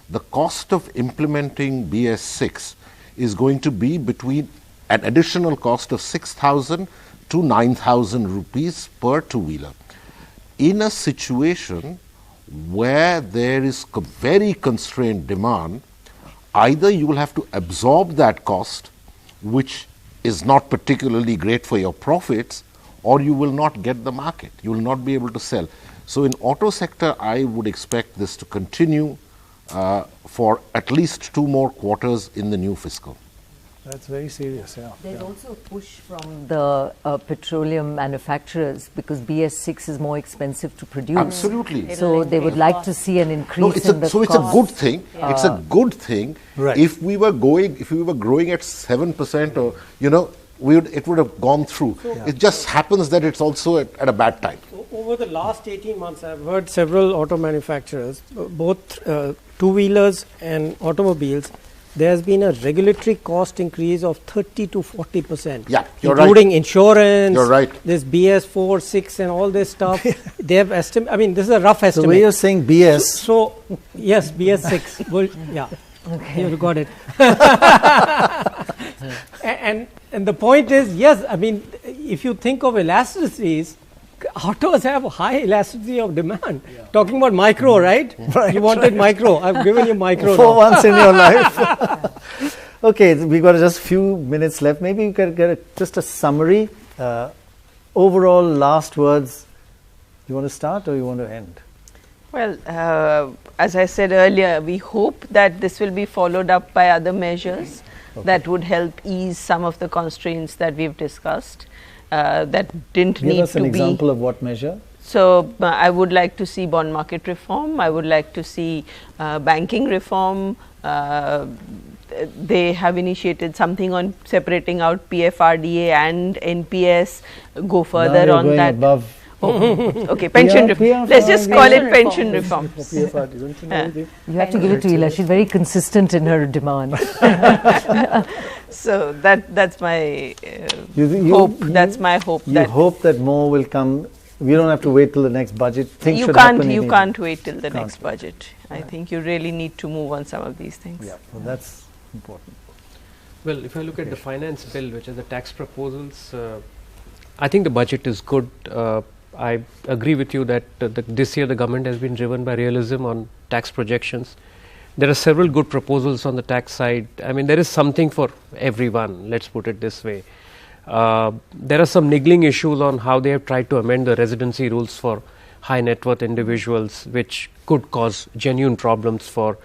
the cost of implementing BS6 is going to be between an additional cost of 6,000 to 9,000 rupees per two-wheeler. In a situation where there is very constrained demand, either you will have to absorb that cost, which is not particularly great for your profits, or you will not get the market. You will not be able to sell. So in auto sector, I would expect this to continue for at least 2 more quarters in the new fiscal. That's very serious, yeah. There's also a push from the petroleum manufacturers because BS6 is more expensive to produce. Absolutely. So they would like to see an increase in the So it's a good thing. It's a good thing. Right. If we were growing at 7%, or it would have gone through. It just happens that it's also at a bad time. Over the last 18 months, I've heard several auto manufacturers, both two-wheelers and automobiles. There has been a regulatory cost increase of 30 to 40%. Yeah, you're including right. insurance. You're right. This BS 4, 6 and all this stuff. They have estimated. I mean, this is a rough estimate. The way you're saying BS. So yes, BS 6. Well, yeah. Okay. You got it. and the point is, yes, I mean, if you think of elasticities, autos have high elasticity of demand. Yeah. Talking about micro, right? You wanted micro. I've given you micro for once in your life. Okay, we've got just a few minutes left. Maybe you can get just a summary. Overall, last words. You want to start or you want to end? Well, as I said earlier, we hope that this will be followed up by other measures that would help ease some of the constraints that we've discussed. That didn't need to be. Give us an example of what measure? So I would like to see bond market reform. I would like to see banking reform. They have initiated something on separating out PFRDA and NPS. Go further on that. Okay, pension reform. Let's just call it pension reform. You have to give it to Ila. She's very consistent in her demand. So that's my hope. That's my hope. You hope that more will come. We don't have to wait till the next budget. Things You can't wait till the next budget. I think you really need to move on some of these things. Yeah, well, that's important. Well, if I look at the finance bill, which is the tax proposals, I think the budget is good. I agree with you that this year the government has been driven by realism on tax projections. There are several good proposals on the tax side. I mean, there is something for everyone, let's put it this way. There are some niggling issues on how they have tried to amend the residency rules for high net worth individuals, which could cause genuine problems for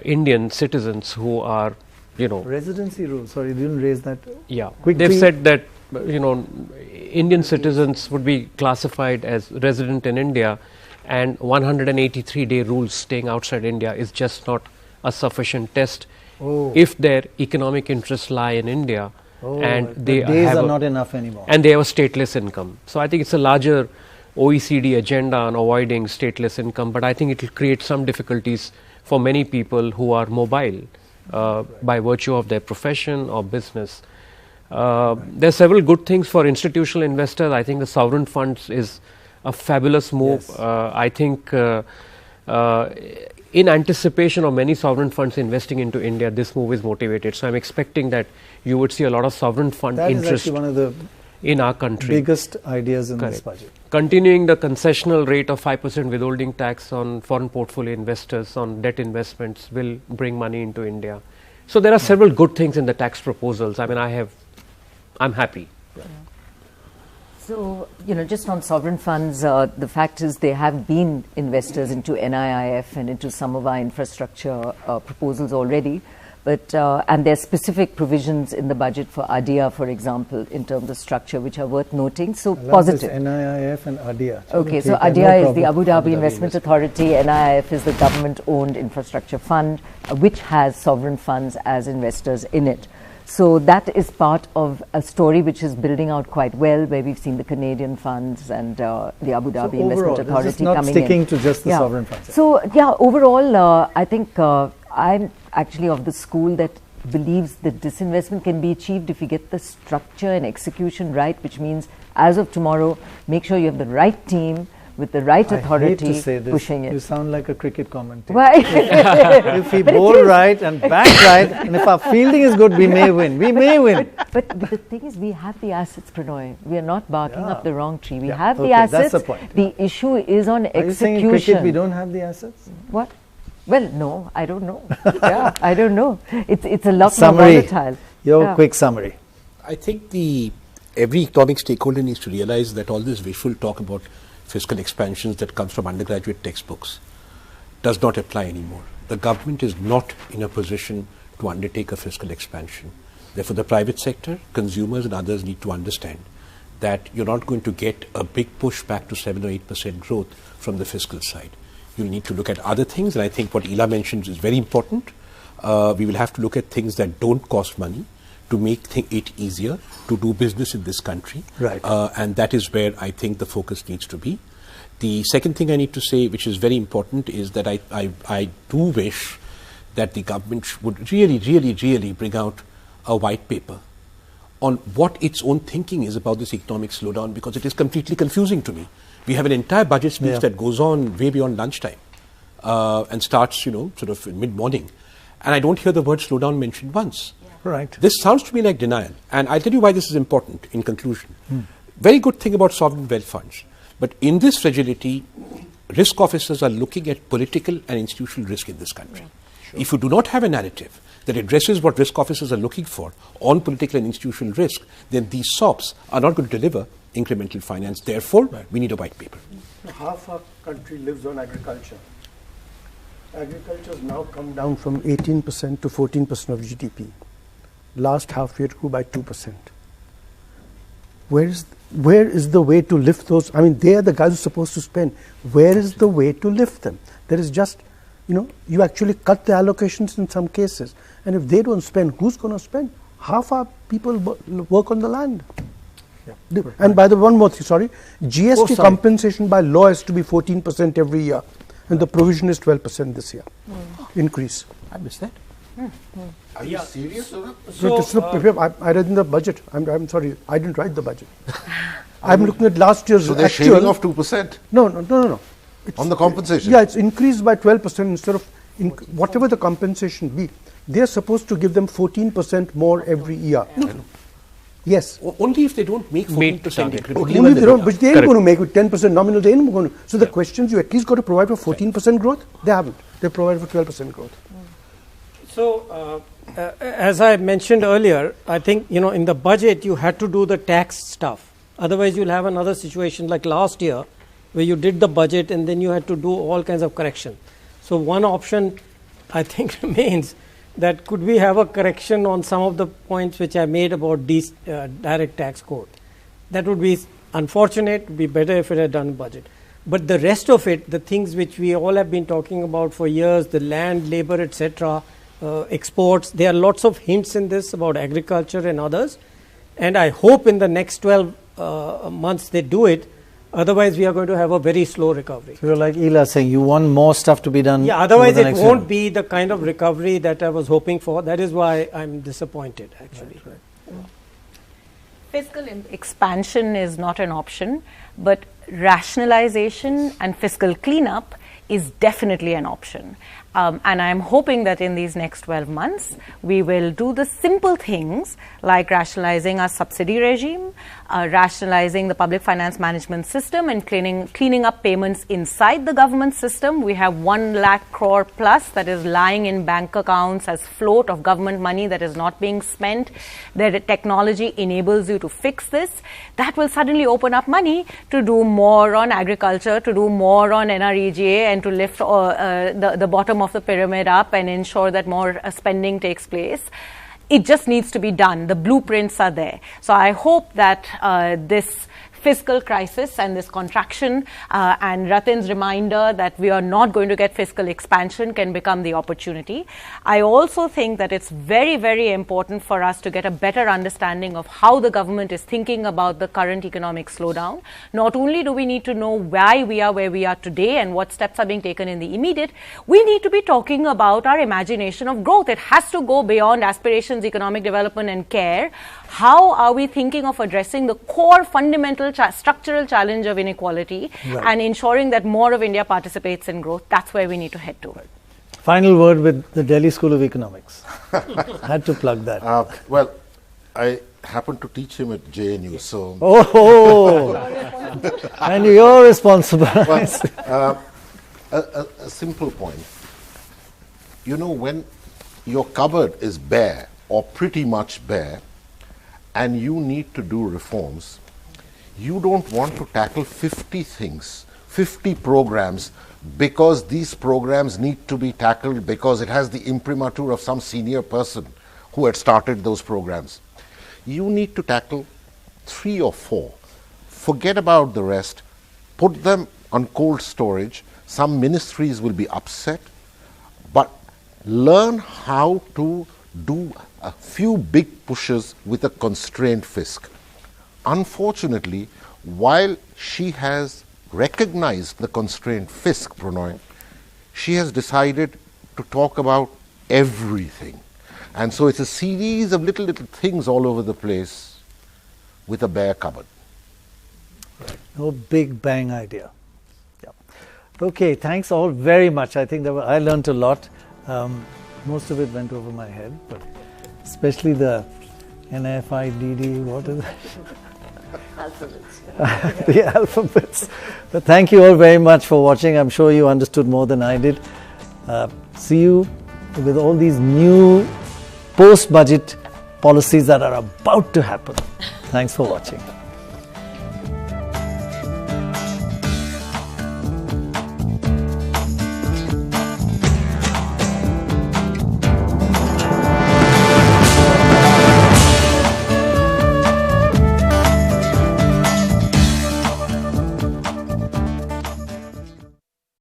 Indian citizens who are, Residency rules, sorry, you didn't raise that. Yeah, they've said that, Indian citizens would be classified as resident in India, and 183-day rules staying outside India is just not a sufficient test if their economic interests lie in India. And they days are not enough anymore. And they have a stateless income. So I think it's a larger OECD agenda on avoiding stateless income, but I think it will create some difficulties for many people who are mobile by virtue of their profession or business. There are several good things for institutional investors. I think the sovereign funds is a fabulous move. Yes. I think in anticipation of many sovereign funds investing into India, this move is motivated. So I'm expecting that you would see a lot of sovereign fund interest one of the in our country. Biggest ideas in this budget. Continuing the concessional rate of 5% withholding tax on foreign portfolio investors on debt investments will bring money into India. So there are several good things in the tax proposals. I mean, I'm happy. Yeah. So, just on sovereign funds, the fact is they have been investors into NIIF and into some of our infrastructure proposals already. But and there are specific provisions in the budget for ADIA, for example, in terms of structure, which are worth noting. So positive. NIIF and ADIA. Okay, so ADIA is the Abu Dhabi Investment Authority. NIIF is the government-owned infrastructure fund, which has sovereign funds as investors in it. So that is part of a story which is building out quite well, where we've seen the Canadian funds and the Abu Dhabi Investment Authority coming in. Not sticking to just the sovereign funds. So overall, I think I'm actually of the school that believes that disinvestment can be achieved if you get the structure and execution right, which means as of tomorrow, make sure you have the right team with the right authority I hate to say this. Pushing it. You sound like a cricket commentator. Why? If we bowl right and bat right, and if our fielding is good, we may win. We may win. But the thing is, we have the assets, Prannoy. We are not barking up the wrong tree. We have the assets. That's the point. The issue is on execution. Are you saying in cricket we don't have the assets? What? Well, no, I don't know. I don't know. It's a lot more volatile. Your quick summary. I think every economic stakeholder needs to realize that all this wishful talk about fiscal expansions that comes from undergraduate textbooks does not apply anymore. The government is not in a position to undertake a fiscal expansion. Therefore, the private sector, consumers and others need to understand that you're not going to get a big push back to 7 or 8% growth from the fiscal side. You'll need to look at other things, and I think what Ila mentioned is very important. We will have to look at things that don't cost money to make it easier to do business in this country. Right. And that is where I think the focus needs to be. The second thing I need to say, which is very important, is that I do wish that the government would really bring out a white paper on what its own thinking is about this economic slowdown, because it is completely confusing to me. We have an entire budget speech that goes on way beyond lunchtime and starts, sort of in mid-morning. And I don't hear the word slowdown mentioned once. Right. This sounds to me like denial. And I'll tell you why this is important in conclusion. Very good thing about sovereign wealth funds. But in this fragility, risk officers are looking at political and institutional risk in this country. Sure. If you do not have a narrative that addresses what risk officers are looking for on political and institutional risk, then these SOPs are not going to deliver incremental finance. Therefore, we need a white paper. Half our country lives on agriculture. Agriculture has now come down from 18% to 14% of GDP. Last half year it grew by 2%. Where is the way to lift those? I mean, they are the guys who are supposed to spend. Where is the way to lift them? There is just, you actually cut the allocations in some cases. And if they don't spend, who's going to spend? Half our people work on the land. And by the one more thing, sorry, GST compensation by law has to be 14% every year, and the provision is 12% this year. Increase. I missed that. Are you serious? I read in the budget. I'm sorry, I didn't write the budget. I'm looking at last year's. So they're shaving off 2%? No. On the compensation? Yeah, it's increased by 12% instead of whatever the compensation be. They're supposed to give them 14% more every year. No. Yes. Only if they don't make 14% increment. Only if they don't, but they ain't going to make it 10% nominal. They ain't going to. So the questions, you at least got to provide for 14% growth. They haven't. They provided for 12% growth. So, as I mentioned earlier, I think, in the budget you had to do the tax stuff. Otherwise, you'll have another situation like last year, where you did the budget and then you had to do all kinds of correction. So one option, I think, remains that could we have a correction on some of the points which I made about direct tax code. That would be unfortunate. It would be better if it had done budget. But the rest of it, the things which we all have been talking about for years, the land, labor, etc., exports, there are lots of hints in this about agriculture and others. And I hope in the next 12 months they do it. Otherwise, we are going to have a very slow recovery. So you're like Ela saying, you want more stuff to be done. Yeah, otherwise it won't be the kind of recovery that I was hoping for. That is why I'm disappointed, actually. Right. Fiscal expansion is not an option, but rationalization and fiscal cleanup is definitely an option. And I'm hoping that in these next 12 months, we will do the simple things like rationalizing our subsidy regime, rationalizing the public finance management system and cleaning up payments inside the government system. We have 1 lakh crore plus that is lying in bank accounts as float of government money that is not being spent. The technology enables you to fix this. That will suddenly open up money to do more on agriculture, to do more on NREGA, and to lift the bottom of the pyramid up and ensure that more spending takes place. It just needs to be done. The blueprints are there. So I hope that this fiscal crisis and this contraction and Ratin's reminder that we are not going to get fiscal expansion can become the opportunity. I also think that it's very, very important for us to get a better understanding of how the government is thinking about the current economic slowdown. Not only do we need to know why we are where we are today and what steps are being taken in the immediate, we need to be talking about our imagination of growth. It has to go beyond aspirations, economic development and care. How are we thinking of addressing the core fundamental structural challenge of inequality and ensuring that more of India participates in growth? That's where we need to head to. Final word with the Delhi School of Economics. Had to plug that. Well, I happen to teach him at JNU, so... Oh! And you're responsible. Well, a simple point. When your cupboard is bare or pretty much bare, and you need to do reforms, you don't want to tackle 50 things, 50 programs, because these programs need to be tackled because it has the imprimatur of some senior person who had started those programs. You need to tackle 3 or 4. Forget about the rest. Put them on cold storage. Some ministries will be upset, but learn how to do a few big pushes with a constrained fisc. Unfortunately, while she has recognized the constrained fisc, Prannoy, she has decided to talk about everything. And so it's a series of little things all over the place with a bare cupboard. No big bang idea. Yeah. Okay, thanks all very much. I think I learned a lot. Most of it went over my head, but especially the NFIDD, what is it? Alphabets. The alphabets. But thank you all very much for watching. I'm sure you understood more than I did. See you with all these new post-budget policies that are about to happen. Thanks for watching.